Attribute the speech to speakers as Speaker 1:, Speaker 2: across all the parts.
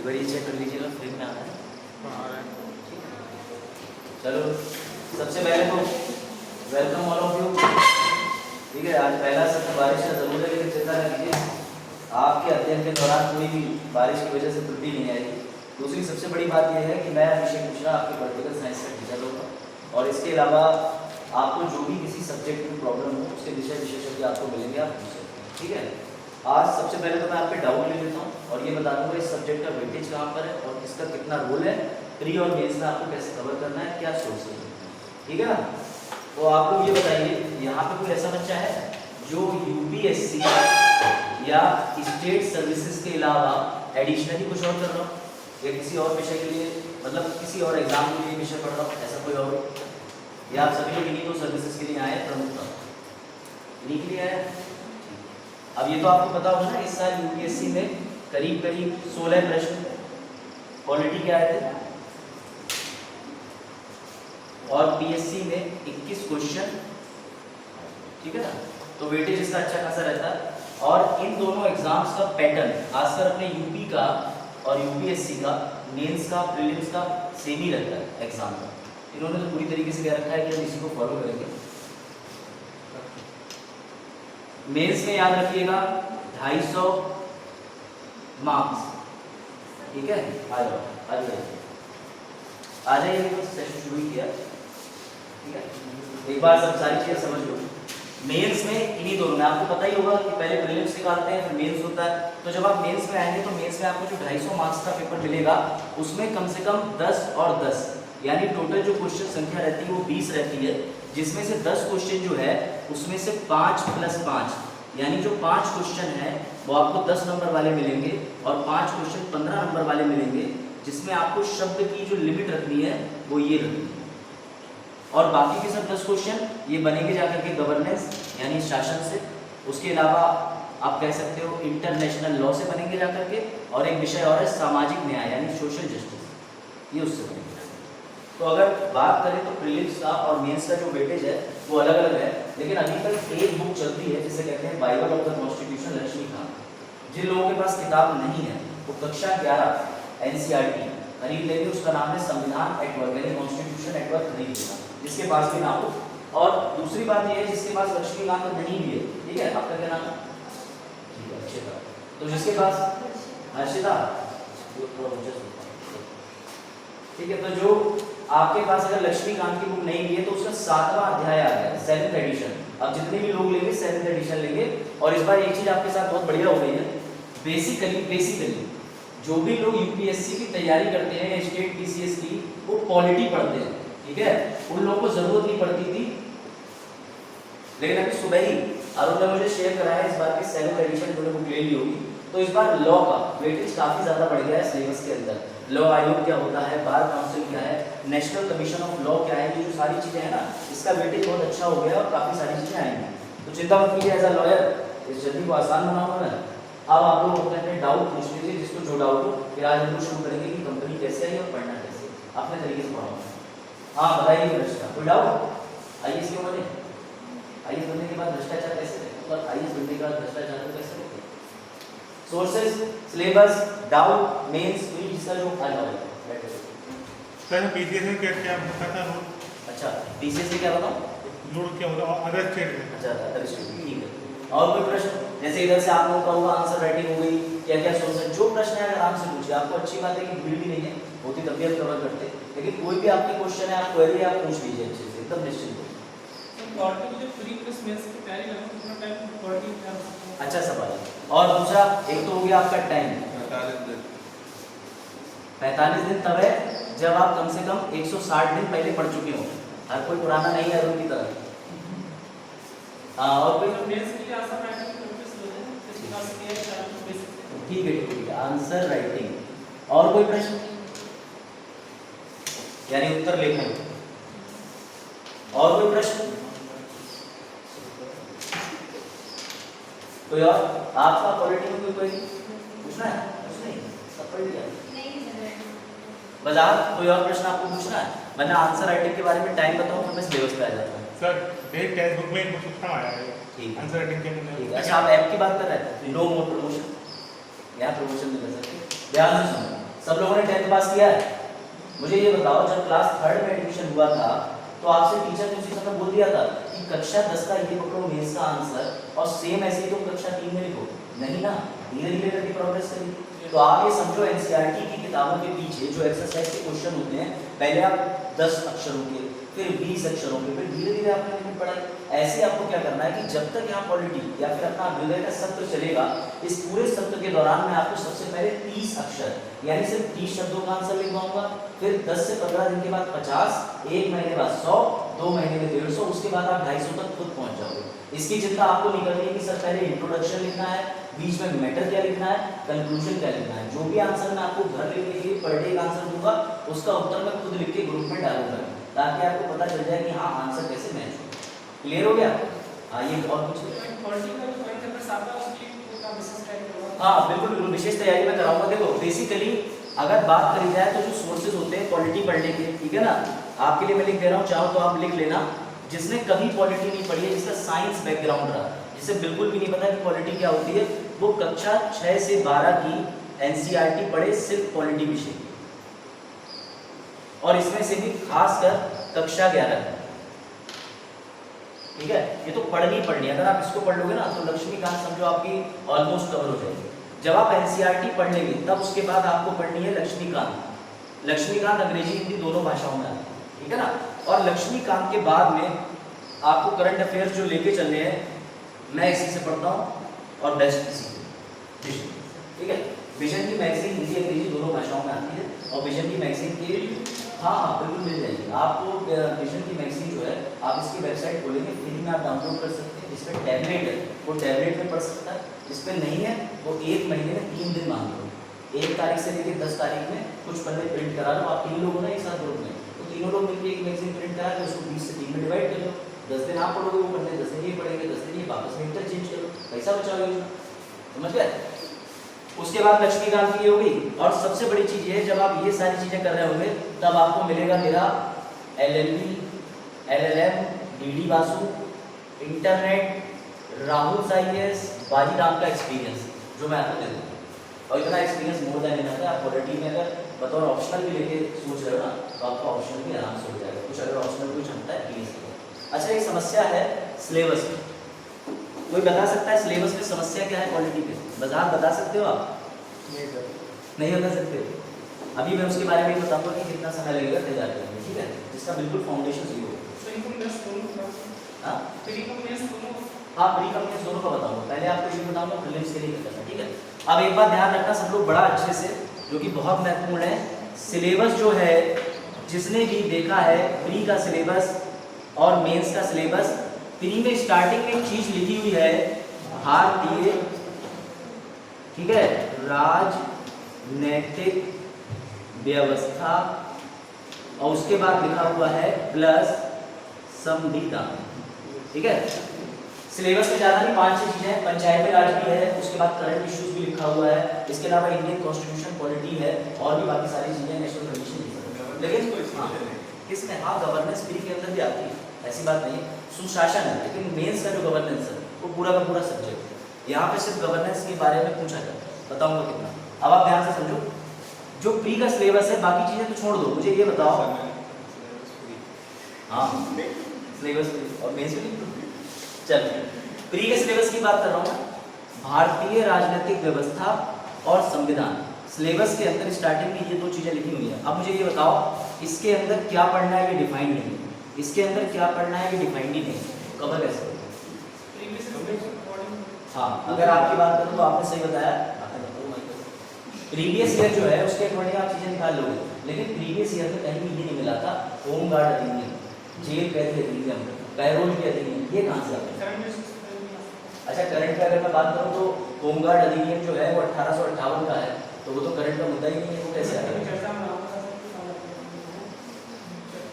Speaker 1: बार ये चेक कर लीजिएगा फ्रेम में आ रहा है। ठीक है, चलो सबसे पहले तो वेलकम ऑल ऑफ यू। ठीक है, आज पहला सत्र बारिश का जरूर है, लेकिन चिंता न कीजिए, आपके अध्ययन के दौरान कोई भी बारिश की वजह से त्रुटि नहीं आएगी। दूसरी सबसे बड़ी बात यह है कि मैं विषय पूछना आपके पॉलिटिकल साइंस का टीचर होगा, और इसके अलावा आपको जो भी किसी सब्जेक्ट में प्रॉब्लम हो उसके विषय विशेषज्ञ आपको मिलेंगे, आप पूछ सकते हैं। ठीक है, आज सबसे पहले तो मैं आप पे डाउट ले लेता हूँ और ये बता दूंगा इस सब्जेक्ट का वेटेज कहाँ पर है और इसका कितना रोल है, प्री और मेंस में आपको कैसे कवर करना है, क्या सोर्सेज है। ठीक है ना, तो आप लोग ये बताइए, यहाँ पे कोई ऐसा बच्चा है जो यूपीएससी या स्टेट सर्विसेज के अलावा एडिशनली कुछ और कर रहा हो या किसी और विषय के लिए, मतलब किसी और एग्जाम के लिए विषय पढ़ रहा हो, ऐसा कोई और, या आप सभी लोग इन्हीं दो सर्विसेज के लिए आए हैं, प्रमुखता इन्हीं के लिए आए हैं। अब ये तो आपको पता होगा ना, इस साल यूपीएससी में करीब करीब 16 प्रश्न पॉलिटी के आए थे और पीएससी में 21 क्वेश्चन। ठीक है ना, तो वेटेज इसका अच्छा खासा रहता है। और इन दोनों एग्जाम्स का पैटर्न खासकर अपने यूपी का और यूपीएससी का मेंस का प्रीलिम्स का सेम ही रहता है एग्जाम का। इन्होंने तो पूरी तरीके से कह रखा है कि हम इसी को फॉलो करेंगे। मेंस में याद रखिएगा 250 मार्क्स। ठीक है, आ जाओ आ जाइए, तो सेशन शुरू ही किया। ठीक है, एक बार सब सारी चीजें समझ लो। मेंस में इन्हीं दोनों में आपको पता ही होगा कि पहले प्रीलिम्स निकालते हैं फिर मेंस होता है। तो जब आप मेंस में आएंगे तो मेंस में आपको जो 250 मार्क्स का पेपर मिलेगा उसमें कम से कम 10 और 10 यानी टोटल जो क्वेश्चन संख्या रहती है वो 20 रहती है, जिसमें से 10 क्वेश्चन जो है उसमें से 5 + 5 यानी जो 5 क्वेश्चन है वो आपको 10 नंबर वाले मिलेंगे और 5 क्वेश्चन 15 नंबर वाले मिलेंगे, जिसमें आपको शब्द की जो लिमिट रखनी है वो ये रखनी है। और बाकी के सब 10 क्वेश्चन ये बनेंगे जाकर के गवर्नेंस यानी शासन से, उसके अलावा आप कह सकते हो इंटरनेशनल लॉ से बनेंगे जाकर के, और एक विषय और है सामाजिक न्याय यानी सोशल जस्टिस, ये उससे बनेंगे। तो अगर बात करें तो प्रीलिम्स का और मेंस का जो वेटेज है वो अलग अलग है, लेकिन अभी तक एक बुक चलती है जिसे कहते हैं Bible of the constitution Laxmikanth. जिन लोगों के पास किताब नहीं है वो कक्षा 11 एनसीईआरटी खरीद लेंगे, उसका नाम है संविधान एट वर्क यानी कॉन्स्टिट्यूशन एट वर्क खरीद लेना, जिसके पास भी ना हो। और दूसरी बात यह है जिसके पास लक्ष्मीकांत नहीं भी है, ठीक है, आपका क्या नाम है? ठीक है, हर्षिता। तो जिसके पास हर्षिता, ठीक है, तो जो आपके पास अगर लक्ष्मीकांत की बुक नहीं ली है तो उसका 7वां अध्याय आ गया, 7th एडिशन। अब जितने भी लोग लेंगे 7th एडिशन लेंगे। और इस बार एक चीज आपके साथ बहुत बढ़िया हो गई है, बेसिकली जो भी लोग यूपीएससी की तैयारी करते हैं या स्टेट पीसीएस की, वो पॉलिटी पढ़ते हैं। ठीक है, उन लोगों को जरूरत नहीं पड़ती थी, लेकिन अभी सुबह ही अरुण ने मुझे शेयर कराया इस बार की 7th एडिशन उन्होंने बुक ले ली होगी। तो इस बार लॉ का वेटेज काफी ज्यादा बढ़ गया है सिलेबस के अंदर। लॉ आयोग क्या होता है, बार काउंसिल क्या है, नेशनल कमीशन ऑफ लॉ क्या है, ये जो सारी चीजें हैं ना, इसका वेटेज बहुत अच्छा हो गया और काफी सारी चीजें आएंगी। तो चिंता मत कीजिए, एज अ लॉयर इस जर्नी को आसान बनाऊंगा मैं। अब आप लोग अपने अपने डाउट पूछ लीजिए, जिसको जो डाउट हो। फिर आज हम लोग शुरू करेंगे कि कंपनी कैसे आई और पढ़ना कैसे, अपने तरीके से पढ़ाऊंगा। हाँ बताइए भ्रष्टाचार, कोई डाउट? आईएएस क्यों बने? आईएएस बनने के बाद भ्रष्टाचार कैसे रहे? तो आईएएस बनने के बाद भ्रष्टाचार को कैसे रोके? Sources, syllabus, doubt, mains, pre, जिसका जो फाइल है।
Speaker 2: सर पीसीएस में क्या पता हो?
Speaker 1: अच्छा, पीसीएस से क्या बताऊं?
Speaker 2: लोड क्या होगा अदर स्टेट में?
Speaker 1: अच्छा, अदर स्टेट, ठीक है। और कोई प्रश्न? जैसे इधर से आप लोगों का होगा आंसर राइटिंग हो गई, क्या क्या सोर्स है, जो प्रश्न है आराम से पूछिए। आपको अच्छी बात है कि भीड़ भी नहीं है, होती तब भी हम कवर करते, लेकिन कोई भी आपके क्वेश्चन है, आप क्वेरी आप पूछ लीजिए अच्छे से, एकदम निश्चिंत हो। अच्छा सवाल है। और दूसरा एक तो हो गया आपका टाइम 45 दिन तब है जब आप कम से कम 160 दिन पहले पढ़ चुके हो। हर कोई पुराना नहीं है अरुण की तरह। और कोई ठीक है, आंसर राइटिंग। और कोई प्रश्न यानी उत्तर लेखन? और कोई प्रश्न? कोई और? आपका पॉलिटी में कोई पूछना है? कुछ नहीं, सब पढ़ लिया। बस आप कोई और प्रश्न आपको पूछना है? वरना आंसर राइटिंग के बारे में टाइम बताऊं तो मैं सिलेबस पे आ जाता हूँ।
Speaker 2: सर एक टेक्स्ट बुक में कुछ पूछना आया है,
Speaker 1: ठीक है,
Speaker 2: आंसर राइटिंग के लिए।
Speaker 1: अच्छा, आप ऐप की बात कर रहे हैं? नो मोर प्रमोशन, यहाँ प्रमोशन नहीं कर सकते। ध्यान से सुनो, सब लोगों ने 10th पास किया है? मुझे ये बताओ, जब क्लास 3rd में एडमिशन हुआ था तो आपसे टीचर ने उसी समय बोल दिया था कि कक्षा 10 का ये पकड़ो मेंस का आंसर और सेम ऐसे ही तुम कक्षा 3 में लिखो? नहीं ना, धीरे धीरे करके प्रोग्रेस करेगी। तो आप ये समझो एनसीईआरटी की किताबों के पीछे जो एक्सरसाइज के क्वेश्चन होते हैं, पहले आप 10 अक्षरों के, फिर 20 अक्षरों के, फिर धीरे धीरे आपने लिमिट बढ़ाई। ऐसे आपको क्या करना है कि जब तक यहाँ पॉलिटी या फिर अपना अभ्युदय का सत्र चलेगा, इस पूरे सत्र के दौरान मैं आपको सबसे पहले 30 अक्षर यानी सिर्फ 30 शब्दों का आंसर लिखवाऊंगा, फिर 10 से 15 दिन के बाद 50, एक महीने बाद 100, 2 महीने में 150, उसके बाद आप 250 तक खुद पहुंच जाओगे। इसकी चिंता आपको नहीं करनी है कि सर पहले इंट्रोडक्शन लिखना है, बीच में मैटर क्या लिखना है, कंक्लूजन क्या लिखना है। जो भी आंसर मैं आपको घर लिखने के लिए पर डे का आंसर दूंगा, उसका उत्तर मैं खुद लिख के ग्रुप में डालूंगा, ताकि आपको पता चल जाए कि हाँ आंसर कैसे मैच हो। क्लियर हो गया? आइए और कुछ। हाँ बिल्कुल बिल्कुल, विशेष तैयारी मैं कराऊंगा। देखो बेसिकली अगर बात करी जाए तो जो सोर्सेज होते हैं पॉलिटी पढ़ने के, ठीक है ना, आपके लिए मैं लिख दे रहा हूँ, चाहो तो आप लिख लेना। जिसने कभी पॉलिटी नहीं पढ़ी है, जिसका साइंस बैकग्राउंड रहा, जिसे बिल्कुल भी नहीं पता कि पॉलिटी क्या होती है, वो कक्षा 6 से 12 की एनसीईआरटी पढ़े, सिर्फ पॉलिटी विषय, और इसमें से भी खासकर कक्षा 11। ठीक है, ये तो पढ़नी पढ़नी, अगर आप इसको पढ़ लोगे ना तो लक्ष्मीकांत समझो आपकी ऑलमोस्ट कवर हो जाएगी। जब आप एनसीईआरटी पढ़ लेंगे तब उसके बाद आपको पढ़नी है लक्ष्मीकांत। लक्ष्मीकांत अंग्रेजी हिंदी दोनों भाषाओं में आती है, ठीक है ना। और लक्ष्मीकांत के बाद में आपको करंट अफेयर्स जो लेके चलने हैं, मैं इसी से पढ़ता हूँ और बेस्ट इसी से, ठीक है। विजन की मैगजीन हिंदी अंग्रेजी दोनों भाषाओं में आती है, और विजन की मैगजीन की हाँ बिल्कुल मिल जाएगी आपको। विजन की मैगजीन जो है, आप इसकी वेबसाइट खोलेंगे, फ्री में आप डाउनलोड कर सकते हैं। जिस पर टैबलेट है वो टैबलेट में पढ़ सकता है, जिस पर नहीं है वो 1 महीने में 3 दिन मांग लो। 1 तारीख से लेकर 10 तारीख में कुछ पन्ने प्रिंट करा लो। आप 3 लोग हो ना एक साथ ग्रुप में, तो तीनों लोग मिलकर एक मैगजीन प्रिंट करा के उसको 20 से 3 में डिवाइड कर लो। 10 दिन आप पढ़ोगे वो पढ़ने, 10 दिन ये पढ़ेंगे, 10 दिन ये, वापस में इंटरचेंज करो, पैसा बचाओगे, समझ गए। उसके बाद लक्ष्मीकांत की होगी। और सबसे बड़ी चीज ये, जब आप ये सारी चीजें कर रहे होंगे तब आपको मिलेगा मेरा LLB, LLM, DD Vasu, internet, Rahul साइएस, बाजीराम का एक्सपीरियंस जो मैं आपको दे दूँगा। और इतना एक्सपीरियंस मोर देन इनफ है। आप पॉलिटी में अगर बतौर ऑप्शनल भी लेके सोच रहे हो ना, तो आपका ऑप्शनल भी आराम से हो जाएगा। कुछ अगर ऑप्शनल कोई क्षमता है प्लीज। अच्छा, एक समस्या है सिलेबस में। कोई बता सकता है सिलेबस में समस्या क्या है पॉलिटी में? बता सकते हो आप? नहीं बता सकते हो? अभी मैं उसके बारे में बताऊंगा कि कितना समय लगेगा तैयार करने में, ठीक है, जिसका बिल्कुल फाउंडेशन जीरो हो। हाँ प्री कम मेंस दोनों का बताऊंगा। पहले आपको ये बताऊंगा प्रीलिम्स के लिए क्या करना है, ठीक है। अब एक बात ध्यान रखना सब लोग बड़ा अच्छे से, जो कि बहुत महत्वपूर्ण है। सिलेबस जो है, जिसने भी देखा है प्री का सिलेबस और मेंस का सिलेबस, प्री में स्टार्टिंग में एक चीज लिखी हुई है भारतीय, ठीक है, राजनैतिक व्यवस्था, और उसके बाद लिखा हुआ है प्लस संविधान, ठीक है। सिलेबस में ज़्यादा नहीं, 5-6 चीज़ें हैं। पंचायती राज भी है, उसके बाद करंट इश्यूज भी लिखा हुआ है, इसके अलावा इंडियन कॉन्स्टिट्यूशन, पॉलिटी है, और भी बाकी सारी चीज़ें, नेशनल कंडीशन। लेकिन इसमें हाँ गवर्नेंस प्री के अंदर भी आती है, ऐसी बात नहीं, सुशासन है। लेकिन मेंस का जो गवर्नेंस है वो पूरा का पूरा सब्जेक्ट है। यहाँ पे सिर्फ गवर्नेंस के बारे में पूछा जाता है, बताऊंगा कितना। अब आप ध्यान से समझो, जो प्री का सिलेबस है, बाकी चीज़ें तो छोड़ दो, मुझे ये बताओ। हाँ सिलेबस और मेंस भी। चलिए प्री के सिलेबस की बात कर रहा हूँ, भारतीय राजनीतिक व्यवस्था और संविधान। सिलेबस के अंदर स्टार्टिंग में ये 2 चीज़ें लिखी हुई हैं। अब मुझे ये बताओ, इसके अंदर क्या पढ़ना है ये डिफाइंड नहीं है, इसके अंदर क्या पढ़ना है ये डिफाइंड ही नहीं, कवर कैसे? हाँ अगर आपकी बात करूँ तो आपने सही बताया, प्रीवियस ईयर जो है उसके अकॉर्डिंग आप चीज़ें निकाल लोगे, लेकिन प्रीवियस ईयर में कहीं भी ये नहीं मिला था होमगार्ड अधिनियम, जेल कैदी अधिनियम, पैरोल के अधिनियम, ये कहाँ से आता है? अच्छा करंट का अगर मैं बात करूँ तो होमगार्ड अधिनियम जो है वो 1858 का है, तो वो तो करंट का मुद्दा ही नहीं है, वो कैसे आएगा?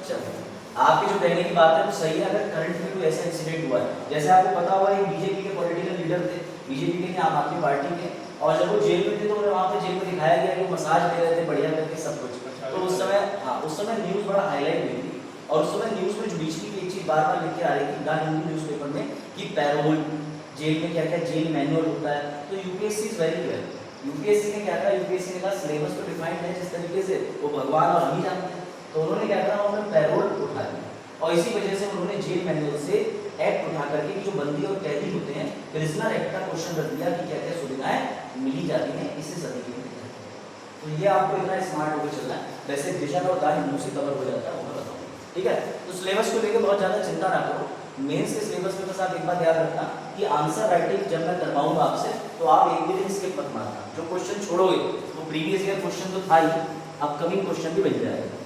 Speaker 1: चलो आपकी जो कहने की बात है वो सही है। अगर करंट में कोई ऐसा इंसिडेंट हुआ है, जैसे आपको पता होगा ये बीजेपी के पॉलिटिकल लीडर थे, बीजेपी के, आम आदमी पार्टी के, और जब वो जेल में थे तो उन्हें वहाँ पे जेल में दिखाया गया कि वो मसाज ले रहे थे बढ़िया करके सब कुछ। तो उस समय हाँ उस समय न्यूज़ बड़ा हाईलाइट हुई थी, और उस समय न्यूज़ में जुडिशरी की एक चीज़ बार बार लिख के आ रही थी द हिंदू न्यूज़पेपर में कि पैरोल, जेल में क्या क्या जेल मैनुअल होता है। तो UPSC is very clear, UPSC ने क्या करा, यूपीएससी ने कहा सिलेबस तो डिफाइंड है जिस तरीके से वो भगवान और हम ही जानते हैं, तो उन्होंने क्या करा, उन्होंने पैरोल उठा दिया और इसी वजह से उन्होंने जेल मैनुअल से एक्ट उठा करके जो बंदी और कैदी होते हैं प्रिजनर एक्ट का क्वेश्चन रख दिया कि क्या क्या सुविधाएं मिली जाती हैं इसी सदी में। तो ये आपको इतना स्मार्ट होकर चलना है, वैसे विजन और दान मुंह से कवर हो जाता है वो मैं बताऊँ, ठीक है। तो सिलेबस को लेकर बहुत ज़्यादा चिंता ना करो, मेंस के सिलेबस में बस आप एक बात याद रखना कि आंसर राइटिंग जब मैं करवाऊंगा आपसे तो आप एक भी दिन स्किप मत मारना, जो क्वेश्चन छोड़ोगे वो प्रीवियस ईयर क्वेश्चन तो था ही, अपकमिंग क्वेश्चन भी बन जाएगा।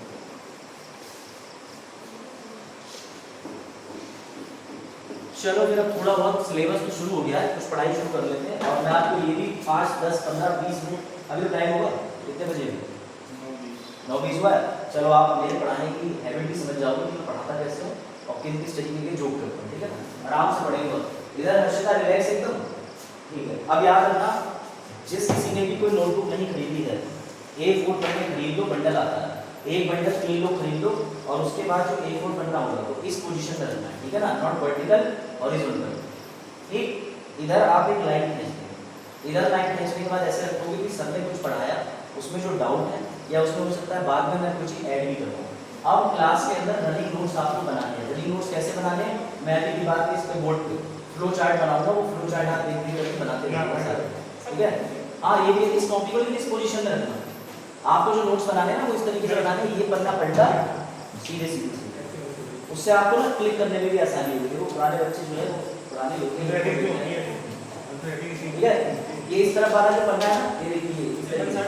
Speaker 1: चलो फिर अब थोड़ा बहुत सिलेबस तो शुरू हो गया है, कुछ पढ़ाई शुरू कर लेते हैं और मैं आपको ये भी 5, 10, 15, 20 मिनट अभी टाइम होगा कितने बजे भी 9:20 हुआ है। चलो आप मेरे पढ़ाने की हैबिट भी समझ जाओगे कि मैं पढ़ाता कैसे हूँ और किन किस तरीके के जोक करता हूँ, ठीक है ना, आराम से पढ़ेंगे। इधर हर्षिता रिलैक्स एकदम, ठीक है। अब याद रखना जिस किसी ने भी कोई नोटबुक नहीं खरीदी है A4 पेन में खरीद लो, बंडल आता है, एक बंडल 3 लोग खरीद लो और उसके बाद जो A4 बनना होगा तो इस पोजीशन में रखना है, ठीक है ना, नॉट वर्टिकल हॉरिजॉन्टल, ठीक। इधर आप एक लाइन खींचते हैं, इधर लाइन खींचने के बाद ऐसे रखोगे कि सर ने कुछ पढ़ाया उसमें जो डाउट है या उसमें हो सकता है बाद में मैं कुछ ऐड भी करूँ। अब क्लास के अंदर रनिंग नोट्स आपको बनाने हैं। रनिंग नोट्स कैसे बनाने हैं, मैं अभी की बात की इस पे बोर्ड पे फ्लो चार्ट बनाऊंगा, वो फ्लो चार्ट आप देख करके बनाते रहेंगे, ठीक है। हाँ ये भी इस कॉपी को इस पोजीशन में रखना, आपको जो नोट्स बनाने हैं ना वो इस तरीके से बनाने हैं, ये पन्ना पलटा सीधे सीधे, उससे आपको ना क्लिक करने में भी आसानी होगी। वो पुराने बच्चे जो है वो पुराने लोग हैं, ठीक है। ये इस तरफ वाला जो पन्ना है ना, ये देखिए इस तरीके से,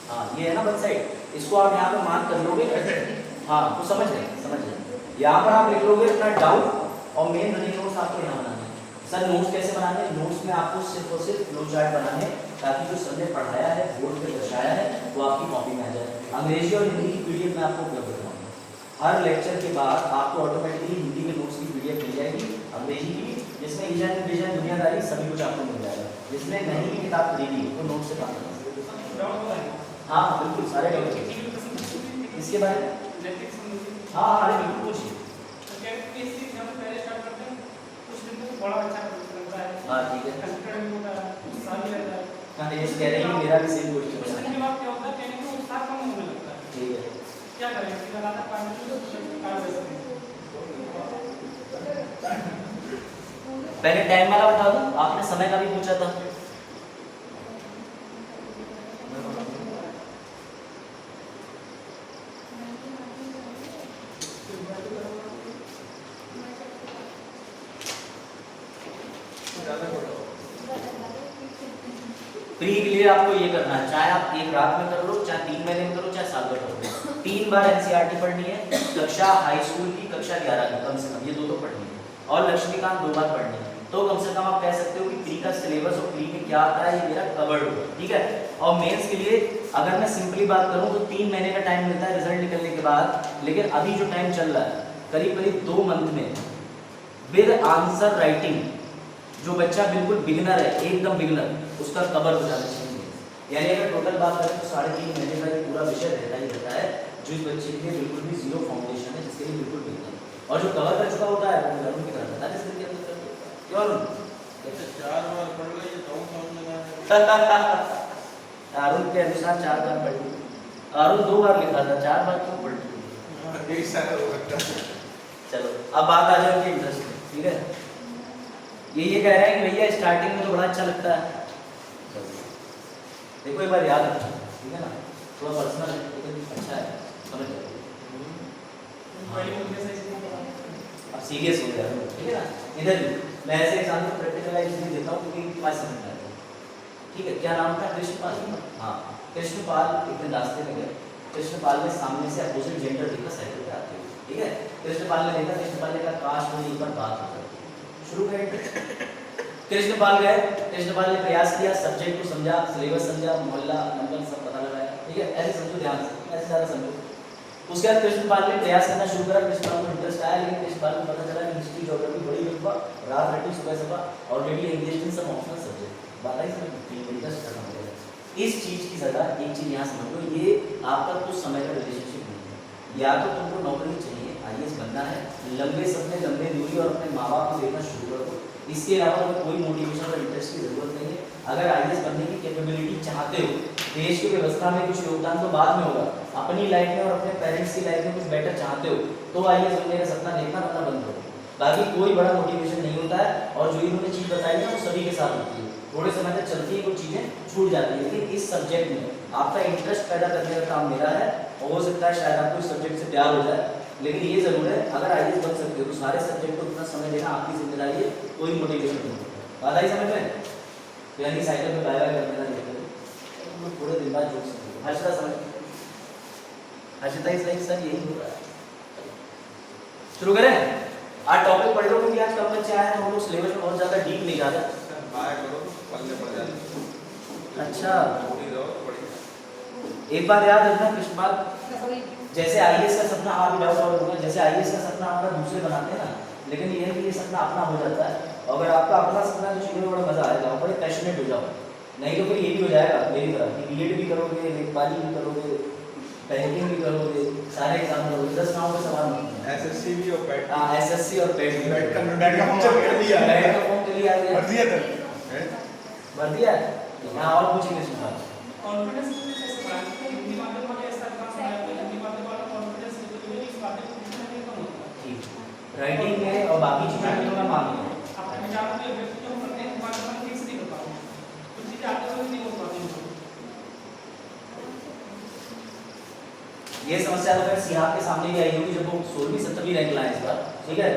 Speaker 1: हाँ ये है ना वन साइड, इसको आप यहाँ पे मार्क कर लोगे, हाँ तो समझ गए। यहाँ पर आप लिख लोगे अपना डाउट और मेन रनिंग नोट्स आपको यहाँ बनाने हैं। सर नोट्स कैसे बनाने हैं, नोट्स में आपको सिर्फ और सिर्फ फ्लो चार्ट बनाने हैं ताकि जो सर ने पढ़ाया है बोर्ड पे दर्शाया है वो आपकी कॉपी में आ जाए। अंग्रेजी और हिंदी की पीडीएफ मैं आपको उपलब्ध कराऊंगा, हर लेक्चर के बाद आपको ऑटोमेटिकली हिंदी के नोट्स की पीडीएफ मिल जाएगी, अंग्रेजी की भी, जिसमें इजन विजन दुनियादारी सभी कुछ आपको मिल जाएगा। जिसमें नहीं भी किताब खरीदी तो नोट से काम करना, हाँ बिल्कुल सारे इसके बारे में, हाँ हाँ अरे बिल्कुल पूछिए। हाँ ठीक है, गणेश कह रहे हैं मेरा भी सेम क्वेश्चन है, ठीक है।
Speaker 3: क्या करें
Speaker 1: पहले टाइम वाला बता दो, आपने समय का भी पूछा था। प्री के लिए आपको ये करना है, चाहे आप एक रात में कर लो, चाहे 3 महीने में करो, चाहे साल भर कर लो। 3 बार एनसीईआरटी पढ़नी है, कक्षा हाई स्कूल की, कक्षा 11 की कम से कम, ये दो पढ़नी है, और लक्ष्मीकांत 2 बार पढ़नी है। तो कम से कम आप कह सकते हो कि प्री का सिलेबस और प्री में क्या आता है ये मेरा कवर्ड होगा, ठीक है। और मेंस के लिए अगर मैं सिंपली बात करूँ तो 3 महीने का टाइम मिलता है रिजल्ट निकलने के बाद, लेकिन अभी जो टाइम चल रहा है करीब करीब 2 मंथ में विद आंसर राइटिंग जो बच्चा बिल्कुल बिगिनर है, एकदम बिगिनर, उसका कवर हो जाना चाहिए। यानी अगर टोटल बात करें तो 3.5 महीने का ये पूरा विषय रहता ही रहता है, जो इस बच्चे के लिए बिल्कुल भी जीरो फाउंडेशन है, जिसके लिए बिल्कुल बिगिनर, और जो कवर कर चुका होता है वो अरुण की तरह रहता है, जिसके लिए क्यों अरुण
Speaker 4: 4 बार पढ़ गए तो
Speaker 1: अरुण के अनुसार 4 बार पढ़ ली, अरुण 2 बार लिखा था, 4 बार क्यों पढ़ ली। चलो अब बात आ जाए उनके इंटरेस्ट में, ठीक है। ये कह रहे हैं कि भैया स्टार्टिंग में तो बड़ा अच्छा लगता है, देखो एक बार याद रखना, ठीक है ना, थोड़ा पर्सनल है लेकिन अच्छा है, समझ जाओ। अब सीरियस हो गया, ठीक है ना। इधर मैं ऐसे एग्जाम्पल प्रैक्टिकलाइज नहीं देता हूँ क्योंकि पास समझ आता है, ठीक है। क्या नाम था, कृष्णपाल, हाँ कृष्णपाल एक दिन रास्ते में गए, कृष्णपाल ने सामने से अपोजिट जेंडर देखा साइकिल पे आते हुए, ठीक है। कृष्णपाल ने देखा, कृष्णपाल ने कहा काश मुझे एक बार बात हो जाए, शुरू करें। कृष्णपाल गए, कृष्णपाल ने प्रयास किया, सब्जेक्ट को समझा, सिलेबस समझा, मोहल्ला नंबर सब पता लगाया, ठीक है। ऐसे समझो, ध्यान से, ऐसे ज़्यादा समझो। उसके बाद कृष्णपाल ने प्रयास करना शुरू करा, कृष्णपाल को इंटरेस्ट आया, लेकिन कृष्णपाल को पता चला कि हिस्ट्री ज्योग्राफी बड़ी लगवा, रात रटी सुबह सुबह, already engaged in some optional subject, बात आई समझ, इंटरेस्ट खत्म हो गया। इस चीज़ की जगह एक चीज़ यहाँ समझ लो, ये आपका कुछ समय का रिलेशनशिप नहीं है, या तो तुमको नौकरी चाहिए, IAS बनना है, लंबे सपने लंबे दूरी और अपने माँ बाप को देखना शुरू कर दो, इसके अलावा हमें कोई मोटिवेशन और इंटरेस्ट की जरूरत नहीं है। अगर आईएएस बनने की कैपेबिलिटी चाहते हो, देश की व्यवस्था में कुछ योगदान तो बाद में होगा, अपनी लाइफ में और अपने पेरेंट्स की लाइफ में कुछ बेटर चाहते हो तो आईएएस बनने का सपना देखना वरना बंद करो। बाकी कोई बड़ा मोटिवेशन नहीं होता है, और जो इन्होंने चीज़ बताई है वो सभी के साथ होती है, थोड़े समय तक चलती है, कुछ चीज़ें छूट जाती है, लेकिन इस सब्जेक्ट में आपका इंटरेस्ट पैदा करने का काम मेरा है, और हो सकता है शायद आपको इस सब्जेक्ट से प्यार हो जाए, लेकिन ये जरूर है अगर आईएएस बन सकते हो तो सारे सब्जेक्ट को उतना समय देना आपकी जिम्मेदारी है, कोई मोटिवेशन नहीं होता। बात आई समझ में? तो यानी साइकिल में बाय बाय करने का नहीं करो, हम लोग पूरे दिन बाद जोड़ सकते हो। हर्षिता समझ, हर्षिता इस लाइक सर यही हो रहा है। शुरू करें? आज टॉपिक पढ़ लो क्योंकि आज कम बच्चे आए हैं तो हम लोग सिलेबस में बहुत ज़्यादा डीप नहीं जा रहे।
Speaker 4: सर बाय करो पल्ले पड़ जाते।
Speaker 1: अच्छा,
Speaker 4: छोटी रहो तो बढ़िया।
Speaker 1: एक बात याद रखना कृष्णपाल, जैसे आईएएस का सपना आप डाउट और होगा, जैसे आईएएस का सपना हमारा दूसरे बनाते हैं ना, लेकिन ये है कि ये सपना अपना हो जाता है, और अगर आपका अपना सपना है तो चीज़ों में बड़ा मजा आएगा और बड़े पैशनेट हो जाओ, नहीं तो फिर ये भी हो जाएगा मेरी तरह कि बीएड भी करोगे, लेखपाली भी करोगे, बैंकिंग भी करोगे, सारे एग्जाम करोगे, 10 नाम का सवाल नहीं है।
Speaker 4: एसएससी भी और पैट।
Speaker 1: हाँ एसएससी और पेट भी।
Speaker 2: बैठ का फॉर्म कर दिया है।
Speaker 1: पेट का फॉर्म के लिए आ गया,
Speaker 2: भर दिया था
Speaker 4: हैं?
Speaker 1: भर दिया है। यहाँ और पूछेंगे सुना
Speaker 3: कॉन्फिडेंस कैसे बढ़ाएं? हिंदी माध्यम वाले ऐसा काम है कि हिंदी माध्यम वाला कॉन्फिडेंस लेवल इस बात में पूछने में कम होता है।
Speaker 1: ठीक, राइटिंग में और बाकी चीज़ों में तो मैं मान लूँ।
Speaker 3: आप विचारों के व्यक्ति जो करते हैं माध्यम में फिक्स नहीं कर पाते, कुछ चीजें आगे से नहीं हो पाती।
Speaker 1: ये समस्या तो फिर सीआर के सामने भी आई होगी जब वो 16वीं 17वीं रैंक लाए इस बार, ठीक है?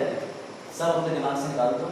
Speaker 1: सब अपने दिमाग से निकाल दो,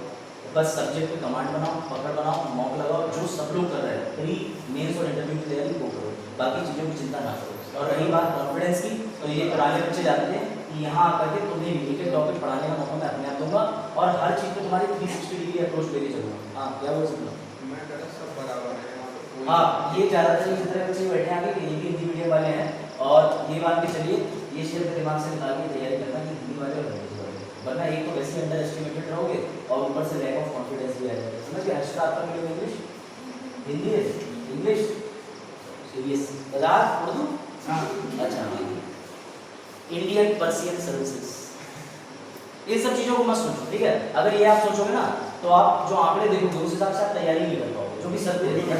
Speaker 1: बस सब्जेक्ट पे कमांड बनाओ, पकड़ बनाओ, मॉक लगाओ, जो सब लोग कर रहे हैं, प्री मेंस और इंटरव्यू की तैयारी वो करो, बाकी चीज़ों की चिंता ना करो। और रही बात कॉन्फिडेंस की, तो ये पुराने बच्चे जानते हैं कि यहाँ आकर के तुम्हें एक एक टॉपिक पढ़ाने का मौका मैं अपने आप दूंगा, और हर चीज़ पे तुम्हारी 360 डिग्री अप्रोच लेके चलूँगा। हाँ क्या बोल सकता हूँ?
Speaker 4: मैं कह रहा सब बराबर है यहाँ पे कोई।
Speaker 1: हाँ, ये ज़्यादातर जितने बच्चे बैठे हैं आगे ये भी हिंदी मीडियम वाले हैं, और ये मान के चलिए ये चीज़ अपने दिमाग से निकाल के तैयारी करना कि हिंदी वाले और अंग्रेजी वाले, वरना एक तो वैसे अंडर एस्टिमेटेड रहोगे और ऊपर से लैक ऑफ कॉन्फिडेंस भी आ जाएगा। समझ गए? हर्षिता आपका मीडियम इंग्लिश, हिंदी है, इंग्लिश, सीबीएसई, बाजार उर्दू। हाँ अच्छा, इंडियन पर्सियन सर्विसेज, इन सब चीज़ों को मत सोचो, ठीक है? अगर ये आप सोचोगे ना तो आप जो आंकड़े देखोगे उस हिसाब से आप तैयारी नहीं कर पाओगे, जो भी सर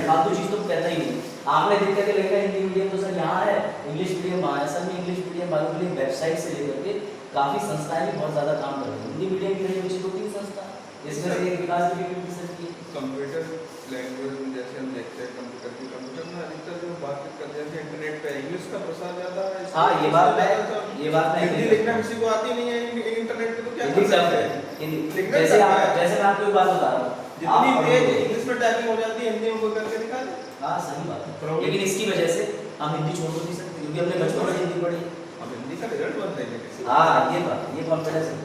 Speaker 1: फालतू चीज़ तो कहता ही नहीं। आंकड़े देख करके लेकर हिंदी मीडियम तो सर यहाँ है, इंग्लिश मीडियम वहाँ है, सर में इंग्लिश मीडियम वालों के लिए वेबसाइट से लेकर के काफ़ी संस्थाएं भी बहुत ज़्यादा काम कर रही हैं। हिंदी मीडियम की रही बच्ची 2-3 संस्था, इसमें से एक विकास की सर की।
Speaker 4: कंप्यूटर लैंग्वेज में जैसे हम देखते हैं कंप्यूटर में अधिकतर जो बातचीत करते हैं इंटरनेट पे इंग्लिश का प्रसार ज़्यादा है।
Speaker 1: हाँ ये बात मैं
Speaker 4: हिंदी लिखना किसी को आती नहीं है इंटरनेट पे तो क्या
Speaker 1: हिंदी
Speaker 4: कर
Speaker 1: सब
Speaker 4: सकते
Speaker 1: है,
Speaker 4: हैं?
Speaker 1: हिंदी
Speaker 4: लिखना
Speaker 1: जैसे
Speaker 4: सब है।
Speaker 1: जैसे मैं आपको एक बात बता रहा हूँ,
Speaker 4: जितनी
Speaker 1: आप
Speaker 4: तेज इंग्लिश में टाइपिंग हो जाती है हिंदी में कोई करके दिखा दे।
Speaker 1: हाँ सही बात है, लेकिन इसकी वजह से हम हिंदी छोड़ तो नहीं सकते क्योंकि हमने बचपन में हिंदी पढ़ी।
Speaker 4: अब हिंदी का रिजल्ट बन देंगे किसी
Speaker 1: हाँ ये बात, ये कॉन्फिडेंस है,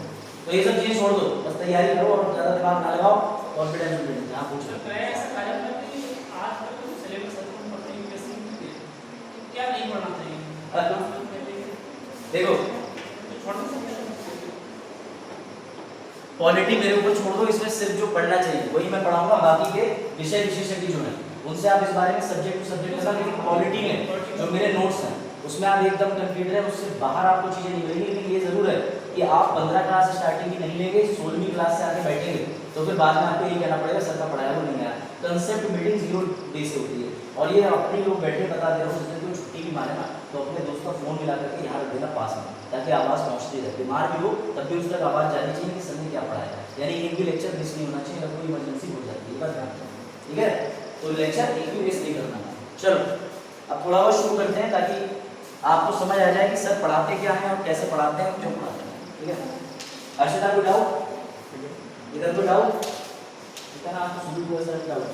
Speaker 1: तो ये सब चीज़ें छोड़ दो, बस तैयारी करो और ज़्यादा दिमाग ना लगाओ, कॉन्फिडेंस बिल्ड यहाँ पूछ लो।
Speaker 3: मैं ऐसा कहा जाता है कि आज तक तो सिलेबस खत्म पढ़ते हैं यूपीएससी, क्या नहीं पढ़ना चाहिए?
Speaker 1: देखो
Speaker 3: छोड़ नहीं सकते।
Speaker 1: पॉलिटी मेरे ऊपर छोड़ दो, इसमें सिर्फ जो पढ़ना चाहिए वही मैं पढ़ाऊंगा, बाकी के विषय विशेषज्ञ जो हैं उनसे आप इस बारे में सब्जेक्ट टू सब्जेक्ट लेना, लेकिन पॉलिटी में जो मेरे नोट्स हैं उसमें आप एकदम कंप्लीट हैं, उससे बाहर आपको चीज़ें नहीं मिलेंगी। लेकिन ये ज़रूर है कि आप 15 क्लास स्टार्टिंग की नहीं लेंगे, 16वीं क्लास से आके बैठेंगे तो फिर बाद में आपको ये कहना पड़ेगा सर का पढ़ाया वो नहीं आया। कंसेप्ट बिल्डिंग 0 डे से होती है, और ये अपने लोग बैठे बता दे रहा हूँ, जिस दिन कोई छुट्टी भी मारे ना तो अपने दोस्त का फ़ोन मिला करके यहाँ रख देना पास में, ताकि आवाज़ पहुँचती रहे, बीमार भी हो तब भी उस तक आवाज़ जानी चाहिए कि सर ने क्या पढ़ाया, यानी एक भी लेक्चर मिस नहीं होना चाहिए अगर कोई इमरजेंसी हो जाती है, बस ध्यान रखना, ठीक है? तो लेक्चर एक भी मिस नहीं करना। चलो अब थोड़ा और शुरू करते हैं ताकि आपको समझ आ जाए कि सर पढ़ाते क्या हैं और कैसे पढ़ाते हैं, क्यों पढ़ाते हैं, ठीक है? अर्षिता को डाउट, इधर को डाउट, ठीक है ना? आपको शुरू हुआ सर डाउट,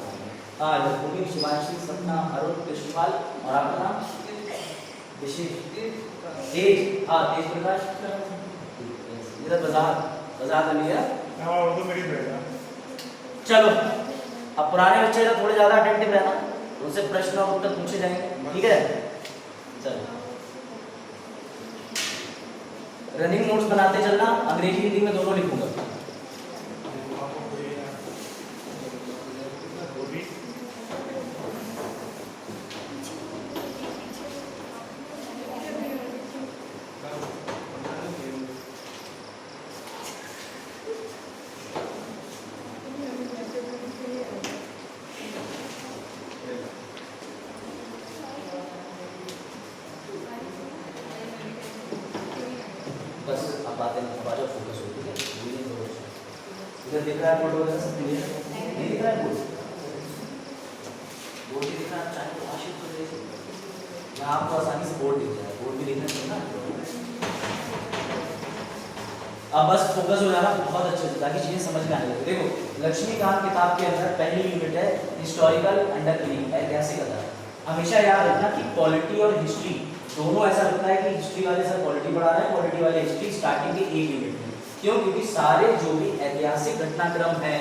Speaker 1: हाँ भूमि, शिवांशी, सपना, अरुण, कृष्णपाल और आपका नाम तेज, हाँ तेज प्रकाश, इधर बजात अली है।
Speaker 2: हाँ वो तो मेरी बेटा।
Speaker 1: चलो अब पुराने बच्चे तो थोड़े ज़्यादा अटेंटिव रहना, उनसे प्रश्न और उत्तर पूछे जाएंगे, ठीक है? चलो रनिंग नोट्स बनाते चलना, अंग्रेजी हिंदी में दोनों लिखूंगा। बातें अब आ जाओ फोकस हो, ठीक है? रीडिंग करो। इधर दिख रहा है बोर्ड वगैरह सब क्लियर है? नहीं दिख रहा है बोर्ड? बोर्ड भी दिख रहा है, आप चाहे तो आशिक कर लीजिए, यहाँ आपको आसानी से बोर्ड दिख जाए, बोर्ड भी दिखना चाहिए ना। अब बस फोकस हो जाना बहुत अच्छे से, ताकि चीज़ें समझ में आने लगे। देखो लक्ष्मीकांत किताब के अंदर पहली यूनिट है हिस्टोरिकल अंडरपिनिंग, ऐतिहासिक आधार। हमेशा याद रखना कि पॉलिटी और हिस्ट्री दोनों ऐसा लगता है कि हिस्ट्री वाले सर पॉलिटी पढ़ा रहे हैं, पॉलिटी वाले हिस्ट्री, स्टार्टिंग के एक यूनिट में। क्यों? क्योंकि सारे जो भी ऐतिहासिक घटनाक्रम है